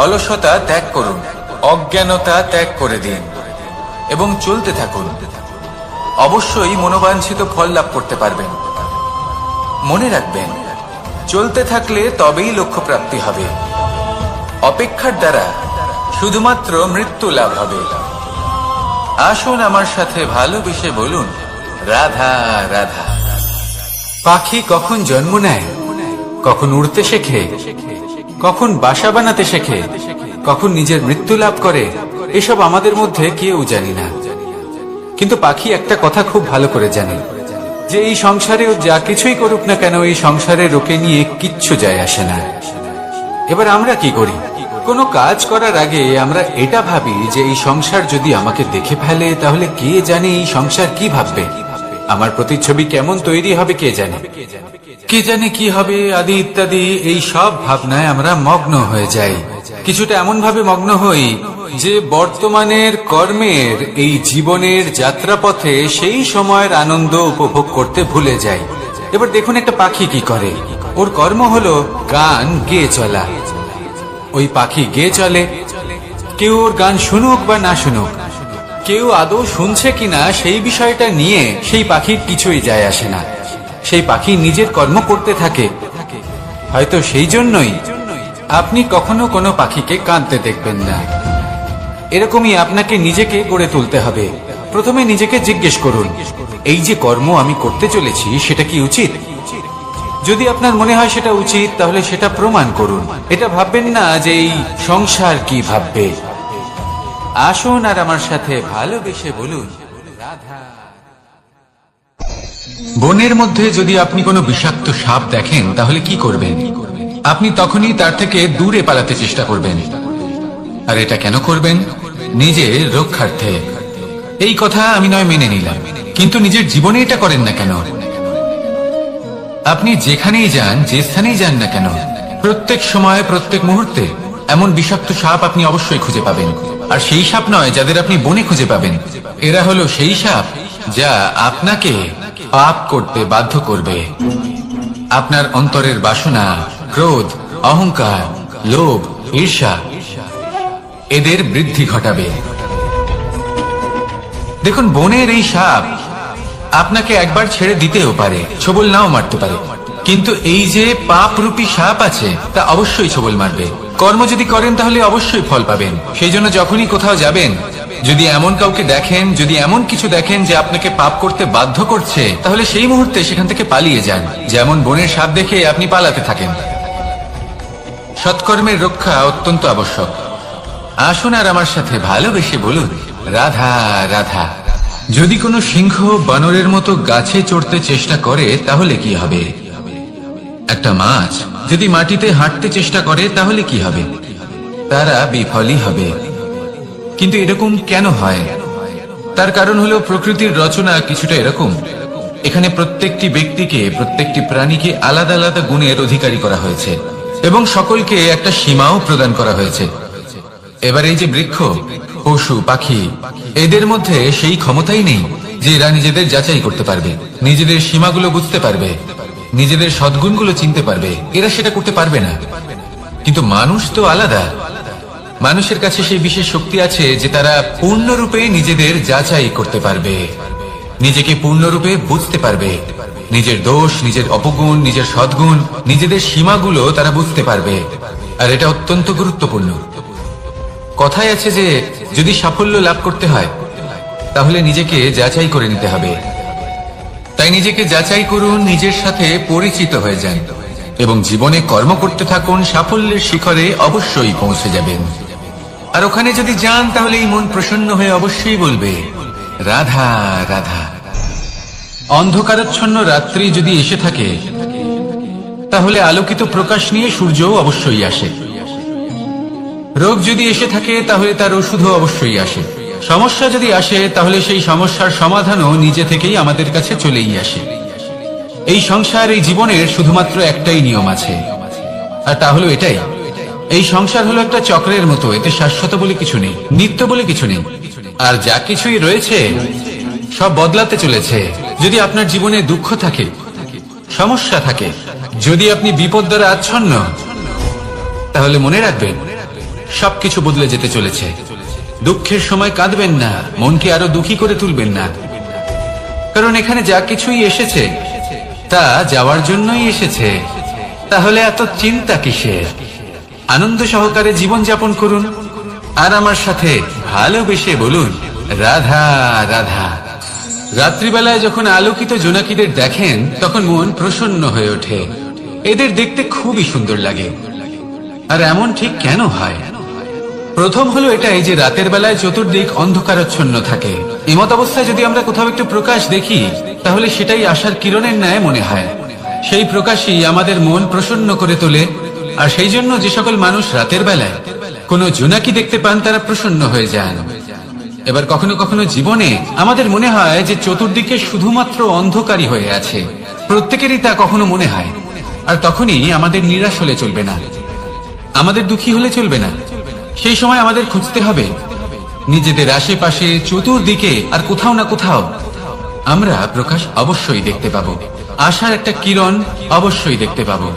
অলসতা ত্যাগ করুন, অজ্ঞানতা ত্যাগ করে দিন এবং চলতে থাকুন। অবশ্যই মনোবাঞ্ছিত ফল লাভ করতে পারবেন। মনে রাখবেন, চলতে থাকলে তবেই লক্ষ্য প্রাপ্তি হবে। অপেক্ষার দ্বারা শুধুমাত্র মৃত্যু লাভ হবে। আসুন আমার সাথে ভালোবেসে বলুন, রাধা রাধা। পাখি কখন জন্ম নেয়, কখন উড়তে শেখে, কখন বাসা বানাতে শেখে, কখন নিজের মৃত্যু লাভ করে, এসব আমাদের মধ্যে কেউ জানি না। কিন্তু পাখি একটা কথা খুব ভালো করে জানে, যে এই সংসারে ও যা কিছুই করুক না কেন, এই সংসারে ওকে নিয়ে কিচ্ছু যায় আসে না। এবার আমরা কি করি? কোনো কাজ করার আগে আমরা এটা ভাবি যে এই সংসার যদি আমাকে দেখে ফেলে, তাহলে কে জানে এই সংসার কি ভাববে, আমার প্রতিচ্ছবি কেমন তৈরি হবে কে জানে, কে জানে কি হবে আদি ইত্যাদি। এই সব ভাবনায় আমরা মগ্ন হয়ে যাই। কিছুটা এমন ভাবে মগ্ন হই যে বর্তমানের কর্মের এই জীবনের যাত্রাপথে সেই সময়ের আনন্দ উপভোগ করতে ভুলে যাই। এবার দেখুন একটা পাখি কি করে, ওর কর্ম হলো গান গেয়ে চলা। ওই পাখি গেয়ে চলে, কেউ ওর গান শুনুক বা না শুনুক, কেউ আদৌ শুনছে কিনা সেই বিষয়টা নিয়ে সেই পাখির কিছুই যায় আসে না। সেই পাখি নিজের কর্ম করতে থাকে। হয়তো সেই জন্যই আপনি কখনো কোনো পাখিকে কাঁদতে দেখবেন না। এরকমই আপনাকে নিজেকে গড়ে তুলতে হবে। প্রথমে নিজেকে জিজ্ঞেস করুন, এই যে কর্ম আমি করতে চলেছি সেটা কি উচিত? যদি আপনার মনে হয় সেটা উচিত, তাহলে সেটা প্রমাণ করুন। এটা ভাববেন না যে এই সংসার কি ভাববে। আসুন আর আমার সাথে ভালোবেসে বলুন, রাধা। বনের মধ্যে যদি আপনি কোনো বিষাক্ত সাপ দেখেন, তাহলে কি করবেন? আপনি তখনই তার থেকে দূরে পালাতে চেষ্টা করবেন। আর এটা কেন করবেন? নিজের রক্ষার্থে। এই কথা আমি নয় মেনে নিলাম, কিন্তু নিজের জীবনে এটা করেন না কেন? আপনি যেখানেই যান, যে স্থানেই যান না কেন, প্রত্যেক সময় প্রত্যেক মুহূর্তে এমন বিষাক্ত সাপ আপনি অবশ্যই খুঁজে পাবেন। আর সেই সাপ নয় যাদের আপনি বনে খুঁজে পাবেন, এরা হলো সেই সাপ যা আপনাকে পাপ করতে বাধ্য করবে। আপনার অন্তরের বাসনা, ক্রোধ, অহংকার, লোভ, ঈর্ষা এদের বৃদ্ধি ঘটাবে। দেখুন, বনের এই সাপ আপনাকে একবার ছেড়ে দিতেও পারে, ছোবল নাও মারতে পারে, কিন্তু এই যে পাপরূপী সাপ আছে তা অবশ্যই ছোবল মারবে। কর্ম যদি করেন তাহলে অবশ্যই ফল পাবেন। সেই জন্য যখনই কোথাও যাবেন, যদি এমন কাউকে দেখেন, যদি এমন কিছু দেখেন যে আপনাকে পাপ করতে বাধ্য করছে, তাহলে সেই মুহূর্তে সেখান থেকে পালিয়ে যান। যেমন বনের সাপ দেখে আপনি পালাতে থাকেন। সৎকর্মের রক্ষা অত্যন্ত আবশ্যক। আসুন আর আমার সাথে ভালোবেসে বলুন, রাধা রাধা। যদি কোনো সিংহ বানরের মতো গাছে চড়তে চেষ্টা করে, তাহলে কি হবে? একটা মাছ যদি মাটিতে হাঁটতে চেষ্টা করে, তাহলে কি হবে? তারা বিফলই হবে। কিন্তু এরকম কেন হয়? তার কারণ হলো প্রকৃতির রচনা কিছুটা এরকম। এখানে প্রত্যেকটি ব্যক্তিকে, প্রত্যেকটি প্রাণীকে আলাদা আলাদা গুণের অধিকারী করা হয়েছে এবং সকলকে একটা সীমাও প্রদান করা হয়েছে। এবার এই যে বৃক্ষ, পশু, পাখি, এদের মধ্যে সেই ক্ষমতাই নেই যে এরা নিজেদের যাচাই করতে পারবে, নিজেদের সীমাগুলো বুঝতে পারবে, নিজেদের সদ্গুণগুলো চিনতে পারবে। এরা সেটা করতে পারবে না। কিন্তু মানুষ তো আলাদা। মানুষের কাছে সেই বিশেষ শক্তি আছে যে তারা পূর্ণরূপে নিজেদের যাচাই করতে পারবে, নিজেকে পূর্ণরূপে বুঝতে পারবে, নিজের দোষ, নিজের অপগুণ, নিজের সদ্গুণ, নিজেদের সীমাগুলো তারা বুঝতে পারবে। আর এটা অত্যন্ত গুরুত্বপূর্ণ। কথায় আছে যে যদি সাফল্য লাভ করতে হয়, তাহলে নিজেকে যাচাই করে নিতে হবে। তাই নিজেকে যাচাই করুন, নিজের সাথে পরিচিত হয়ে যান এবং জীবনে কর্ম করতে থাকুন। সাফল্যের শিখরে অবশ্যই পৌঁছে যাবেন। আর ওখানে যদি যান, তাহলে এই মন প্রসন্ন হয়ে অবশ্যই বলবে, রাধা রাধা। অন্ধকারাচ্ছন্ন রাত্রি যদি এসে থাকে, তাহলে আলোকিত প্রকাশ নিয়ে সূর্যও অবশ্যই আসে। রোগ যদি এসে থাকে, তাহলে তার ওষুধও অবশ্যই আসে। সমস্যা যদি আসে, তাহলে সেই সমস্যার সমাধানও নিজে থেকেই আমাদের কাছে চলেই আসে। এই সংসার, এই জীবনের শুধুমাত্র একটাই নিয়ম আছে, আর তা হলো এটাই, এই সংসার হলো একটা চক্রের মতো। এতে শাশ্বত বলে কিছু নেই, নিত্য বলে কিছু নেই। আর যা কিছুই রয়েছে সব বদলাতে চলেছে। যদি আপনার জীবনে দুঃখ থাকে, সমস্যা থাকে, যদি আপনি বিপদ দ্বারা আচ্ছন্ন, তাহলে মনে রাখবেন সবকিছু বদলে যেতে চলেছে। দুঃখের সময় কাঁদবেন না, মনকে আরো দুঃখী করে তুলবেন না, কারণ এখানে যা কিছুই এসেছে তা যাওয়ার জন্যই এসেছে। তাহলে এত চিন্তা কিসের? আনন্দ সহকারে জীবন যাপন করুন, আর আমার সাথে ভালোবেসে বলুন, রাধা রাধা। রাত্রিবেলায় যখন আলোকিত জোনাকিদের দেখেন তখন মন প্রসন্ন হয়ে ওঠে। এদের দেখতে খুবই সুন্দর লাগে। আর এমন ঠিক কেন হয়? প্রথম হলো এটাই যে রাতের বেলায় চতুর্দিক অন্ধকারাচ্ছন্ন থাকে। এমত অবস্থায় যদি আমরা কোথাও একটু প্রকাশ দেখি তাহলে সেটাই আশার কিরণের ন্যায় মনে হয়। সেই প্রকাশই আমাদের মন প্রসন্ন করে তোলে। আর সেই জন্য যে সকল মানুষ রাতের বেলায় কোনো জোনাকি দেখতে পান তারা প্রসন্ন হয়ে যান। এবার কখনো কখনো জীবনে আমাদের মনে হয় যে চতুর্দিকে শুধুমাত্র অন্ধকারই হয়ে আছে। প্রত্যেকেরই তা কখনো মনে হয়। আর তখনই আমাদের নিরাশ হলে চলবে না, আমাদের দুঃখী হলে চলবে না। সেই সময় আমাদের খুঁজতে হবে নিজেদের আশেপাশে, চতুর্দিকে আর কোথাও না কোথাও আমরা প্রকাশ অবশ্যই দেখতে পাবো। আশার একটা কিরণ অবশ্যই দেখতে পাবো।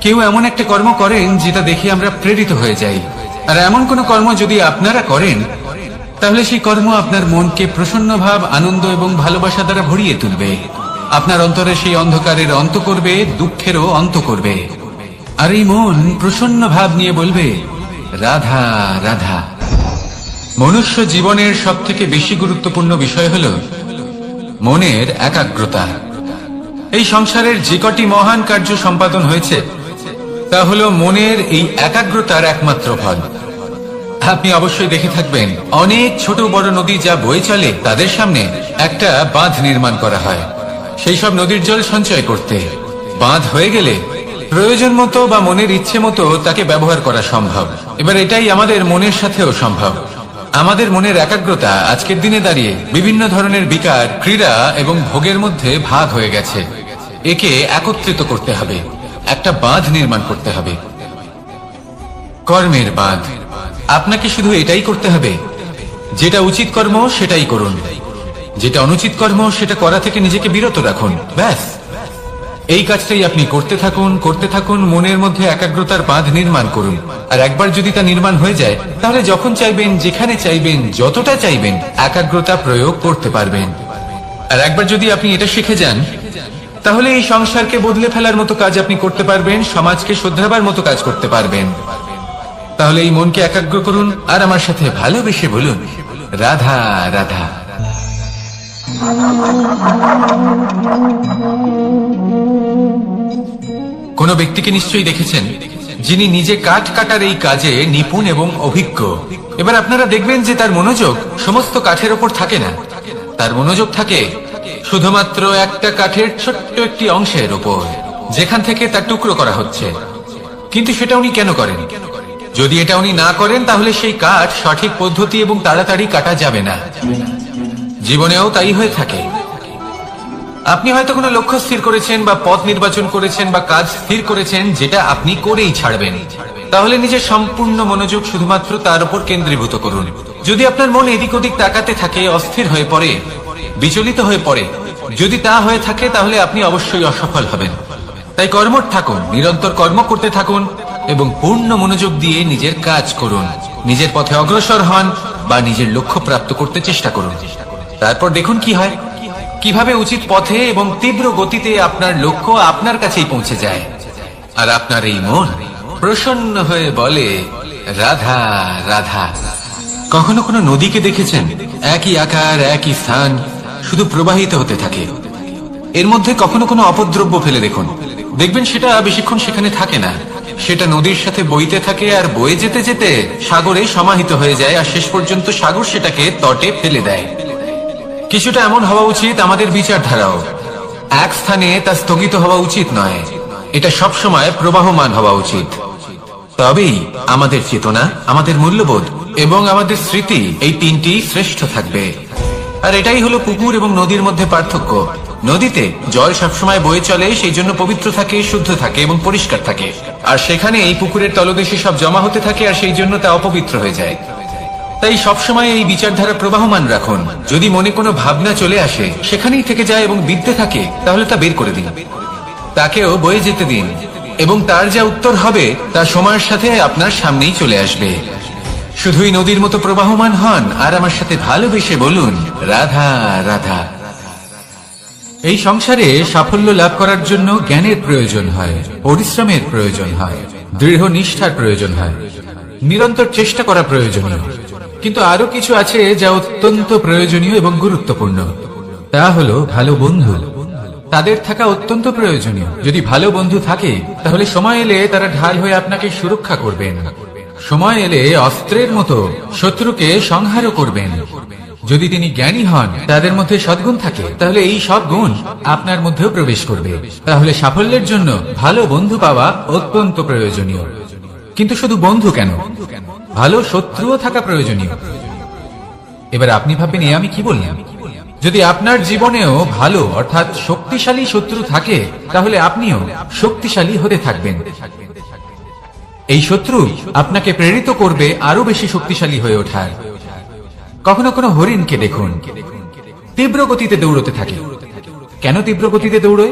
কেউ এমন একটা কর্ম করেন যেটা দেখে আমরা প্রেরিত হয়ে যাই। আর এমন কোন কর্ম যদি আপনারা করেন তাহলে সেই কর্ম আপনার মনকে প্রসন্ন ভাব, আনন্দ এবং ভালোবাসা দ্বারা ভরিয়ে তুলবে। আপনার অন্তরে সেই অন্ধকারের অন্ত করবে, দুঃখেরও অন্ত করবে। আর এই মন প্রসন্ন ভাব নিয়ে বলবে, রাধা রাধা। মনুষ্য জীবনের সব থেকে বেশি গুরুত্বপূর্ণ বিষয় হল মনের একাগ্রতা। এই সংসারের যে কটি মহান কার্য সম্পাদন হয়েছে তা হল মনের এই একাগ্রতার একমাত্র ফল। আপনি অবশ্যই দেখে থাকবেন অনেক ছোট বড় নদী যা বয়ে চলে তাদের সামনে একটা বাঁধ নির্মাণ করা হয় সেই সব নদীর জল সঞ্চয় করতে। বাঁধ হয়ে গেলে প্রয়োজন মতো বা মনের ইচ্ছে মতো তাকে ব্যবহার করা সম্ভব। এবার এটাই আমাদের মনের সাথেও সম্ভব। আমাদের মনের একাগ্রতা আজকের দিনে দাঁড়িয়ে বিভিন্ন ধরনের বিকার, ক্রীড়া এবং ভোগের মধ্যে ভাগ হয়ে গেছে। একে একত্রিত করতে হবে, একটা বাঁধ নির্মাণ করতে হবে, কর্মের বাঁধ। আপনাকে শুধু এটাই করতে হবে, যেটা উচিত কর্ম সেটাই করুন, যেটা অনুচিত কর্ম সেটা করা থেকে নিজেকে বিরত রাখুন। ব্যাস, এই কাজটাই আপনি করতে থাকুন, করতে থাকুন। মনের মধ্যে একাগ্রতার বাঁধ নির্মাণ করুন। আর একবার যদি তা নির্মাণ হয়ে যায় তাহলে যখন চাইবেন, যেখানে চাইবেন, যতটা চাইবেন একাগ্রতা প্রয়োগ করতে পারবেন। আর একবার যদি আপনি এটা শিখে যান তাহলে এই সংসারকে বদলে ফেলার মতো কাজ আপনি করতে পারবেন, সমাজকে শোধরাবার মতো কাজ করতে পারবেন। তাহলে এই মনকে একাগ্র করুন আর আমার সাথে ভালোবেসে বলুন, রাধা রাধা। কোন ব্যক্তিকে নিশ্চয়ই দেখেছেন যিনি নিজে কাঠ কাটার এই কাজে নিপুণ এবং অভিজ্ঞ। এবার আপনারা দেখবেন যে তার মনোযোগ সমস্ত কাঠের ওপর থাকে না, তার মনোযোগ থাকে শুধুমাত্র একটা কাঠের ছোট্ট একটি অংশের উপর, যেখান থেকে তার টুকরো করা হচ্ছে। কিন্তু সেটা উনি কেন করেন? যদি এটা উনি না করেন তাহলে সেই কাঠ সঠিক পদ্ধতি এবং তাড়াতাড়ি কাটা যাবে না। জীবনেও তাই হয়ে থাকে। আপনি হয়তো কোনো লক্ষ্য স্থির করেছেন বা পথ নির্বাচন করেছেন বা কাজ স্থির করেছেন যেটা আপনি করেই ছাড়বেন। তাহলে নিজের সম্পূর্ণ মনোযোগ শুধুমাত্র তার উপর কেন্দ্রীভূত করুন। যদি আপনার মন এদিক ওদিক তাকাতে থাকে, অস্থির হয়ে পড়ে, বিচলিত হয়ে পড়ে, যদি তা হয়ে থাকে তাহলে আপনি অবশ্যই অসফল হবেন। তাই কর্মঠ থাকুন, নিরন্তর কর্ম করতে থাকুন এবং পূর্ণ মনোযোগ দিয়ে নিজের কাজ করুন। নিজের পথে অগ্রসর হন বা নিজের লক্ষ্য প্রাপ্ত করতে চেষ্টা করুন। তারপর দেখুন কি হয়, কিভাবে উচিত পথে এবং তীব্র গতিতে আপনার লক্ষ্য আপনার কাছেই পৌঁছে যায়। আর আপনার এই মন প্রসন্ন হয়ে বলে, রাধা রাধা। কখনো কোনো নদীকে দেখেছেন? একই আকার, একই স্থান, শুধু প্রবাহিত হতে থাকে। এর মধ্যে কখনো কোনো অপদ্রব্য ফেলে দেখুন, দেখবেন সেটা বেশিক্ষণ সেখানে থাকে না। সেটা নদীর সাথে বইতে থাকে আর বয়ে যেতে যেতে সাগরে সমাহিত হয়ে যায় আর শেষ পর্যন্ত সাগর সেটাকে তটে ফেলে দেয়। কিছুটা এমন হওয়া উচিত আমাদের বিচারধারাও। এক স্থানে তা স্থগিত হওয়া উচিত নয়, এটা সবসময় প্রবাহমান হওয়া উচিত। তবেই আমাদের চেতনা, আমাদের মূল্যবোধ এবং আমাদের স্মৃতি এই তিনটি শ্রেষ্ঠ থাকবে। আর এটাই হলো পুকুর এবং নদীর মধ্যে পার্থক্য। নদীতে জল সবসময় বয়ে চলে, সেই জন্য পবিত্র থাকে, শুদ্ধ থাকে এবং পরিষ্কার থাকে। আর সেখানে এই পুকুরের তলদেশে সব জমা হতে থাকে আর সেই জন্য তা অপবিত্র হয়ে যায়। তাই সবসময় এই বিচারধারা প্রবাহমান রাখুন। যদি মনে কোনো ভাবনা চলে আসে, সেখানেই থেকে যায় এবং বিদ্যে থাকে, তাহলে তা বের করে দিন, তাকেও বয়ে যেতে দিন এবং তার যা উত্তর হবে তা সময়ের সাথে আপনার সামনেই চলে আসবে। শুধুই নদীর মতো প্রবাহমান হন আর আমার সাথে ভালোবেসে বলুন, রাধা রাধা। এই সংসারে সাফল্য লাভ করার জন্য জ্ঞানের প্রয়োজন হয়, পরিশ্রমের প্রয়োজন হয়, দৃঢ় নিষ্ঠার প্রয়োজন হয়। নিরন্তর চেষ্টা করা প্রয়োজনীয়। কিন্তু আরো কিছু আছে যা অত্যন্ত প্রয়োজনীয় এবং গুরুত্বপূর্ণ। তা হলো ভালো বন্ধু। তাদের থাকা অত্যন্ত প্রয়োজনীয়। যদি ভালো বন্ধু থাকে তাহলে সময় এলে তারা ঢাল হয়ে আপনাকে সুরক্ষা করবেন। সময় এলে অস্ত্রের মতো শত্রুকে সংহারও করবেন। যদি তিনি জ্ঞানী হন, তাদের মধ্যে সদ্গুণ থাকে, তাহলে এই সব গুণ আপনার মধ্যেও প্রবেশ করবে। তাহলে সাফল্যের জন্য ভালো বন্ধু পাওয়া অত্যন্ত প্রয়োজনীয়। কিন্তু শুধু বন্ধু কেন, ভালো শত্রুও থাকা প্রয়োজনীয়। এবার আপনি ভাববেন, আমি কি বললাম? যদি আপনার জীবনেও ভালো অর্থাৎ শক্তিশালী শত্রু থাকে, তাহলে আপনিও শক্তিশালী হতে থাকবেন। এই শত্রু আপনাকে প্রেরিত করবে আরো বেশি শক্তিশালী হয়ে ওঠার। কখনো কোনো হরিণকে দেখুন, তীব্র গতিতে দৌড়তে থাকে। কেন তীব্র গতিতে দৌড়ে?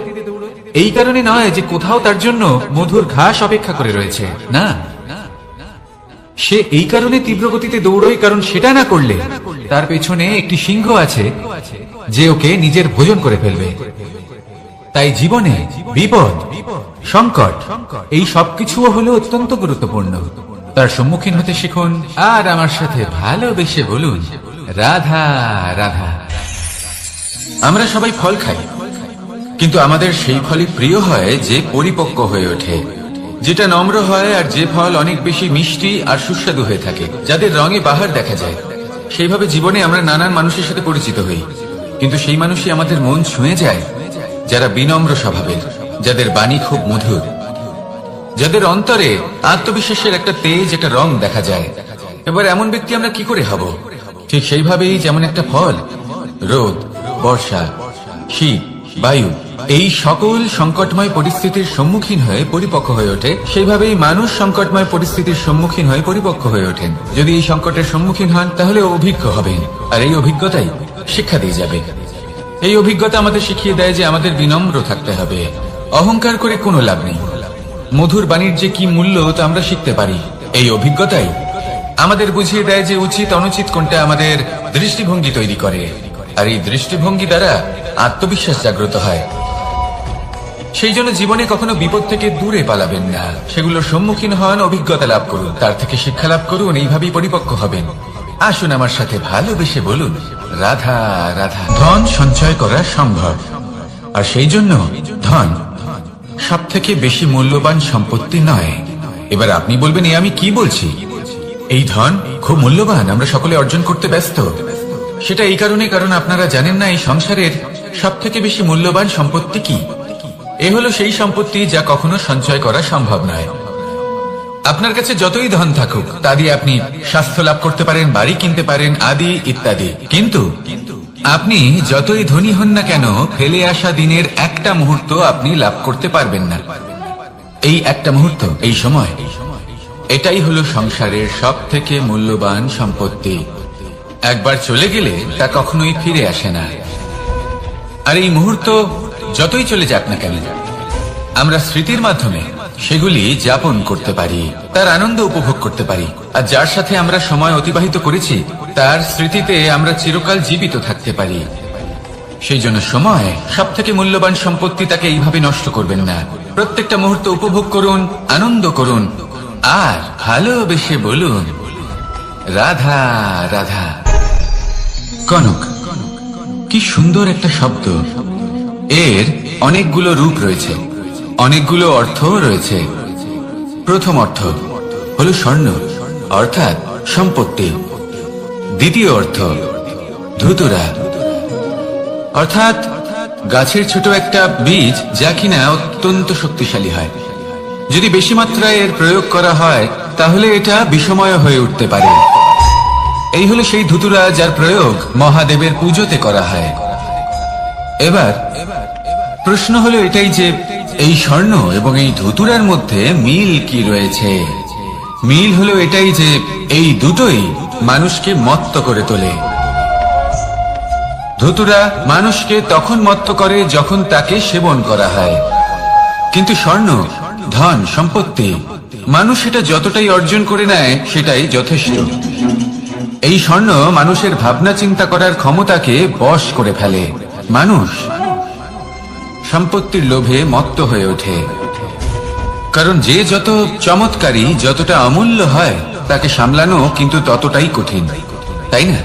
এই কারণে নয় যে কোথাও তার জন্য মধুর ঘাস অপেক্ষা করে রয়েছে, না। সে এই কারণে তীব্র গতিতে দৌড়য় কারণ সেটা না করলে তার পেছনে একটি সিংহ আছে যে ওকে নিজের ভোজন করে ফেলবে। তাই জীবনে বিপদ, সংকট, এই সবকিছুও হলো অত্যন্ত গুরুত্বপূর্ণ। তার সম্মুখীন হতে শিখুন আর আমার সাথে ভালোবেসে বলুন, রাধা রাধা। আমরা সবাই ফল খাই, কিন্তু আমাদের সেই ফলই প্রিয় হয় যে পরিপক্ক হয়ে ওঠে, যেটা নম্র হয়, আর যে ফল অনেক বেশি মিষ্টি আর সুস্বাদু হয়ে থাকে, যাদের রঙে বাহার দেখা যায়। সেইভাবে জীবনে আমরা নানান মানুষের সাথে পরিচিত হই, কিন্তু সেই মানুষই আমাদের মন ছুঁয়ে যায় যারা বিনম্র স্বভাবের, যাদের বাণী খুব মধুর, যাদের অন্তরে আত্মবিশ্বাসের একটা তেজ, একটা রং দেখা যায়। এবার এমন ব্যক্তি আমরা কি করে হব? ঠিক সেইভাবেই যেমন একটা ফল রোদ, বর্ষা, শীত, বায়ু, এই সকল সংকটময় পরিস্থিতির সম্মুখীন হয়ে পরিপক্ক হয়ে ওঠে, সেইভাবেই মানুষ সংকটময় পরিস্থিতির সম্মুখীন হয়ে পরিপক্ক হয়ে ওঠেন। যদি এই সংকটের সম্মুখীন হন তাহলে অভিজ্ঞ হবেন, আর এই অভিজ্ঞতাই শিক্ষা দিয়ে যাবে। এই অভিজ্ঞতা আমাদের শিখিয়ে দেয় যে আমাদের বিনম্র থাকতে হবে। অহংকার করে কোনো লাভ নেই। মধুর বাণীর যে কি মূল্য তা আমরা শিখতে পারি। এই অভিজ্ঞতাই আমাদের বুঝিয়ে দেয় যে উচিত অনুচিত কোনটা, আমাদের দৃষ্টিভঙ্গি তৈরি করে, আর এই দৃষ্টিভঙ্গি দ্বারা আত্মবিশ্বাস জাগ্রত হয়। সেই জন্য জীবনে কখনো বিপদ থেকে দূরে পালাবেন না, সেগুলোর সম্মুখীন হন, অভিজ্ঞতা লাভ করুন, তার থেকে শিক্ষা লাভ করুন, এইভাবেই পরিপক্ক হবেন। আসুন আমার সাথে ভালোবেসে বলুন, রাধা রাধা। ধন সঞ্চয় করা সম্ভব, আর সেই জন্য ধন সব থেকে বেশি মূল্যবান সম্পত্তি নয়। এবার আপনি বলবেন, আমি কি বলছি? এই ধন খুব মূল্যবান, আমরা সকলে অর্জন করতে ব্যস্ত। সেটা এই কারণে, কারণ আপনারা জানেন না এই সংসারের সব থেকে বেশি মূল্যবান সম্পত্তি কি। এ হলো সেই সম্পত্তি যা কখনো সঞ্চয় করা সম্ভব নয়। আপনার কাছে যতই ধন থাকুক তা দিয়ে আপনি স্বাস্থ্য লাভ করতে পারেন, বাড়ি কিনতে পারেন, আদি ইত্যাদি, কিন্তু আপনি যতই ধনী হন না কেন, ফেলে আসা দিনের একটা মুহূর্ত আপনি লাভ করতে পারবেন না। এই একটা মুহূর্ত, এই সময়, এটাই হলো সংসারের সব থেকে মূল্যবান সম্পত্তি। একবার চলে গেলে তা কখনোই ফিরে আসে না। আর এই মুহূর্ত যতই চলে যাক না কেন, আমরা স্মৃতির মাধ্যমে সেগুলি যাপন করতে পারি, তার আনন্দ উপভোগ করতে পারি, আর যার সাথে আমরা সময় অতিবাহিত করেছি তার স্মৃতিতে আমরা চিরকাল জীবিত থাকতে পারি। সেই জন্য সময় সব থেকে মূল্যবান সম্পত্তি, তাকে এইভাবে নষ্ট করবেন না। প্রত্যেকটা মুহূর্ত উপভোগ করুন, আনন্দ করুন, আর ভালোবেসে বলুন, রাধা রাধা। কনক, কি সুন্দর একটা শব্দ। এর অনেকগুলো রূপ রয়েছে, অনেকগুলো অর্থও রয়েছে। প্রথম অর্থ হলো স্বর্ণ, অর্থাৎ সম্পত্তি। দ্বিতীয় অর্থ ধুতুরা, অর্থাৎ গাছের ছোট একটা বীজ, যা কিনা অত্যন্ত শক্তিশালী হয়। যদি বেশি মাত্রায় এর প্রয়োগ করা হয় তাহলে এটা বিষময় হয়ে উঠতে পারে। এই হলো সেই ধুতুরা যার প্রয়োগ মহাদেবের পুজোতে করা হয়। এবার প্রশ্ন হলো এটাই যে এই স্বর্ণ এবং এই ধুতুরার মধ্যে মিল কি রয়েছে? মিল হলো এটাই যে এই দুটোই মানুষকে মত্ত করে তোলে। ধুতুরা মানুষকে তখন মত্ত করে যখন তাকে সেবন করা হয়, কিন্তু স্বর্ণ, ধন, সম্পত্তি, মানুষ এটা যতটাই অর্জন করে নেয় সেটাই যথেষ্ট। এই স্বর্ণ মানুষের ভাবনা চিন্তা করার ক্ষমতাকে বশ করে ফেলে। মানুষ সম্পত্তির লোভে মত্ত হয়ে ওঠে, কারণ যে যত চমৎকারী, যতটা অমূল্য হয় তাকে সামলানো কিন্তু ততটাই কঠিন, তাই না?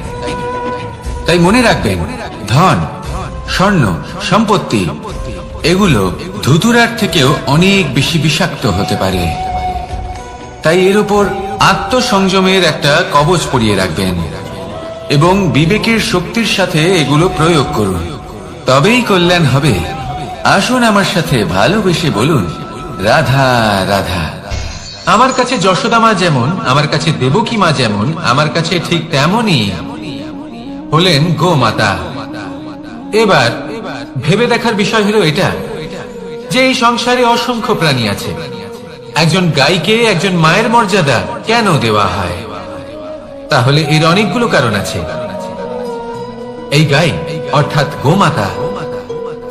তাই মনে রাখবেন, ধন, স্বর্ণ, সম্পত্তি এগুলো ধুতুরার থেকেও অনেক বেশি বিষাক্ত হতে পারে। তাই এর উপর আত্মসংযমের একটা কবচ পরিয়ে রাখবেন এবং বিবেকের শক্তির সাথে এগুলো প্রয়োগ করুন, তবেই কল্যাণ হবে। আসুন আমার সাথে ভালোবেসে বলুন, রাধা রাধা। আমার কাছে যশোদা মা যেমন, আমার কাছে দেবকী মা যেমন, আমার কাছে ঠিক তেমনই হলেন গোমাতা। এবার ভেবে দেখার বিষয় হলো এটা যে এই সংসারে অসংখ্য প্রাণী আছে, একজন গাইকে একজন মায়ের মর্যাদা কেন দেওয়া হয়? তাহলে এর অনেকগুলো কারণ আছে। এই গাই অর্থাৎ গোমাতা,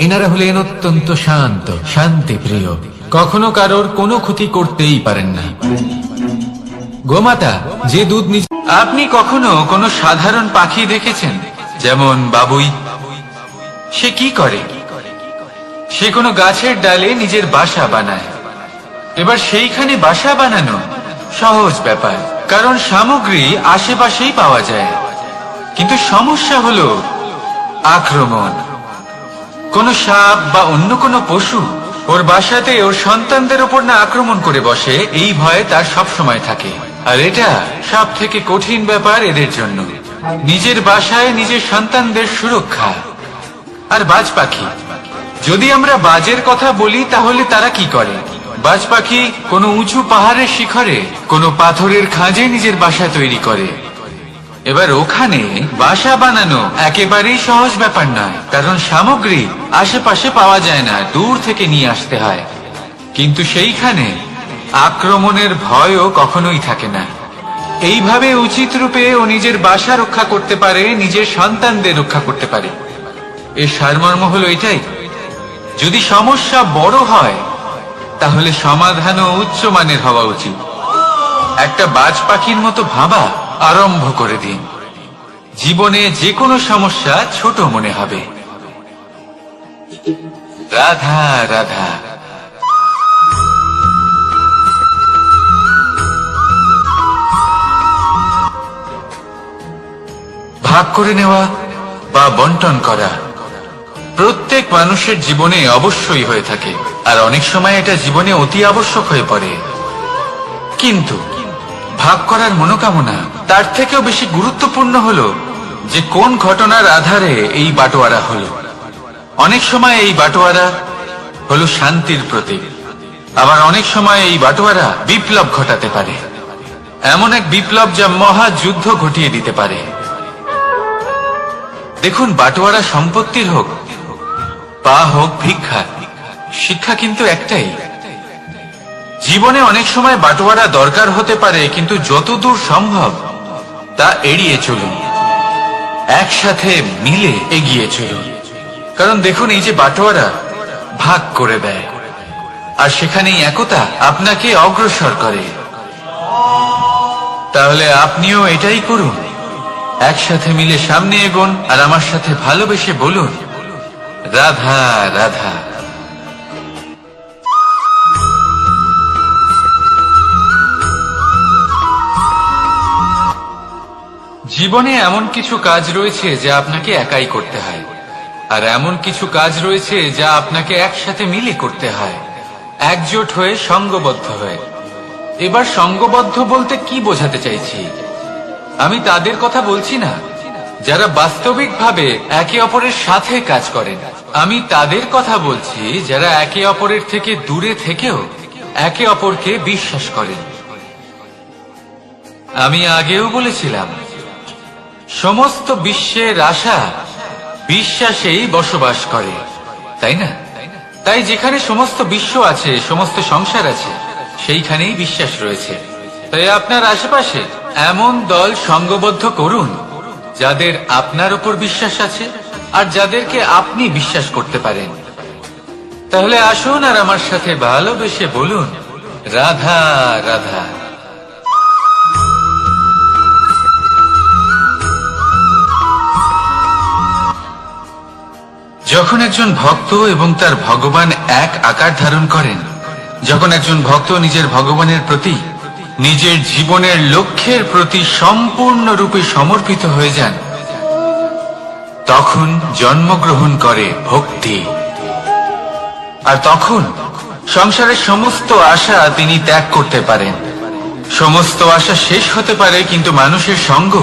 এনারা হলেন অত্যন্ত শান্ত, শান্তি প্রিয়, কখনো কারোর কোনো ক্ষতি করতেই পারেন না। গোমাতা যে দুধ আপনি কখনো কোনো সাধারণ পাখি দেখেছেন, যেমন বাবুই? সে কি করে? সে কোনো গাছের ডালে নিজের বাসা বানায়। এবার সেইখানে বাসা বানানো সহজ ব্যাপার, কারণ সামগ্রী আশেপাশেই পাওয়া যায়। কিন্তু সমস্যা হলো আক্রমণ। কোনো সাপ বা অন্য কোনো পশু ওর বাসাতে ওর সন্তানদের উপর না আক্রমণ করে বসে, এই ভয়ে তার সব সময় থাকে। আর এটা সব থেকে কঠিন ব্যাপার এদের জন্য, নিজের বাসায় নিজের সন্তানদের সুরক্ষা। আর বাজ পাখি, যদি আমরা বাজের কথা বলি তাহলে তারা কি করে? বাজ পাখি কোনো উঁচু পাহাড়ের শিখরে, কোনো পাথরের খাঁজে নিজের বাসা তৈরি করে। এবার ওখানে বাসা বানানো একেবারেই সহজ ব্যাপার নয়, কারণ সামগ্রী আশেপাশে পাওয়া যায় না, দূর থেকে নিয়ে আসতে হয়। কিন্তু সেইখানে আক্রমণের ভয়ও কখনোই থাকে না। এইভাবে উচিত রূপে ও নিজের বাসা রক্ষা করতে পারে, নিজের সন্তানদের রক্ষা করতে পারে। এর সারমর্ম হলো এটাই, যদি সমস্যা বড় হয় তাহলে সমাধানও উচ্চমানের হওয়া উচিত। একটা বাজ পাখির মতো ভাবা আরম্ভ করে দিন, জীবনে যে কোনো সমস্যা ছোট মনে হবে। রাধা রাধা। ভাগ করে নেওয়া বা বন্টন করা প্রত্যেক মানুষের জীবনে অবশ্যই হয়ে থাকে, আর অনেক সময় এটা জীবনে অতি আবশ্যক হয়ে পড়ে। কিন্তু ভাগ করার মনোকামনা তার থেকেও বেশি গুরুত্বপূর্ণ হলো যে কোন ঘটনার আধারে এই বাটোয়ারা হলো। অনেক সময় এই বাটোয়ারা হলো শান্তির প্রতীক, আবার অনেক সময় এই বাটোয়ারা বিপ্লব ঘটাতে পারে, এমন এক বিপ্লব যা মহাযুদ্ধ ঘটিয়ে দিতে পারে। দেখুন, বাটোয়ারা সম্পত্তির হোক বা হোক ভিক্ষা, শিক্ষা কিন্তু একটাই। জীবনে অনেক সময় বাটোয়ারা দরকার হতে পারে, কিন্তু যতদূর সম্ভব তা এড়িয়ে চলুন, একসাথে মিলে এগিয়ে চলুন। কারণ দেখুন, এই যে বাটোয়ারা ভাগ করে দেয়, আর সেখানেই একতা আপনাকে অগ্রসর করে। তাহলে আপনিও এটাই করুন, একসাথে মিলে সামনে এগোন, আর আমার সাথে ভালোবেসে বলুন, রাধা রাধা। জীবনে এমন কিছু কাজ রয়েছে যা আপনাকে একাই করতে হয়, আর এমন কিছু কাজ রয়েছে যা আপনাকে একসাথে মিলে করতে হয়, একজোট হয়ে, সঙ্গবদ্ধ হয়ে। এবার সঙ্গবদ্ধ বলতে কি বোঝাতে চাইছি? আমি তাদের কথা বলছি না যারা বাস্তবিকভাবে একে অপরের সাথে কাজ করেন, আমি তাদের কথা বলছি যারা একে অপরের থেকে দূরে থেকেও একে অপরকে বিশ্বাস করেন। আমি আগেও বলেছিলাম, সমস্ত বিশ্বের আশা বিশ্বাসেই বসবাস করে, তাই না? তাই যেখানে সমস্ত বিশ্ব আছে, সমস্ত সংসার আছে, সেইখানেই বিশ্বাস রয়েছে। তাই আপনার আশেপাশে এমন দল সঙ্গবদ্ধ করুন যাদের আপনার উপর বিশ্বাস আছে আর যাদেরকে আপনি বিশ্বাস করতে পারেন। তাহলে আসুন আর আমার সাথে ভালোবেসে বলুন, রাধা রাধা। যখন একজন ভক্ত এবং তার ভগবান এক আকার ধারণ করেন, যখন একজন ভক্ত নিজের ভগবানের প্রতি নিজের জীবনের লক্ষ্যের প্রতি সম্পূর্ণরূপে সমর্পিত হয়ে যান, তখন জন্মগ্রহণ করে ভক্তি। আর তখন সংসারের সমস্ত আশা তিনি ত্যাগ করতে পারেন। সমস্ত আশা শেষ হতে পারে, কিন্তু মানুষের সঙ্গ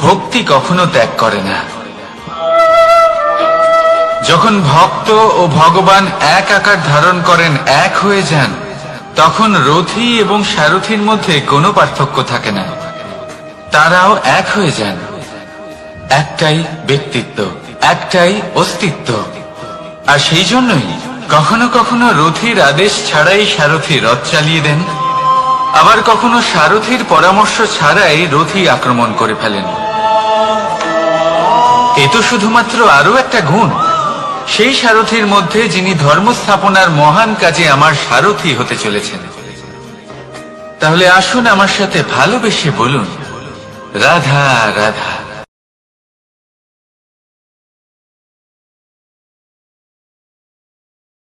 ভক্তি কখনো ত্যাগ করে না। যখন ভক্ত ও ভগবান এক আকার ধারণ করেন, এক হয়ে যান, তখন রথী এবং সারথীর মধ্যে কোনো পার্থক্য থাকে না। তারাও এক হয়ে যান। একটাই ব্যক্তিত্ব, একটাই অস্তিত্ব। আর সেই জন্যই কখনো কখনো রথীর আদেশ ছাড়াই সারথী রথ চালিয়ে দেন, আবার কখনো সারথীর পরামর্শ ছাড়াই রথী আক্রমণ করে ফেলেন। এ তো শুধুমাত্র আরো একটা গুণ সেই সারথীর মধ্যে, যিনি ধর্ম স্থাপনার মহান কাজে আমার সারথী হতে চলেছেন। তাহলে আসুন আমার সাথে ভালোবেসে বলুন, রাধা রাধা।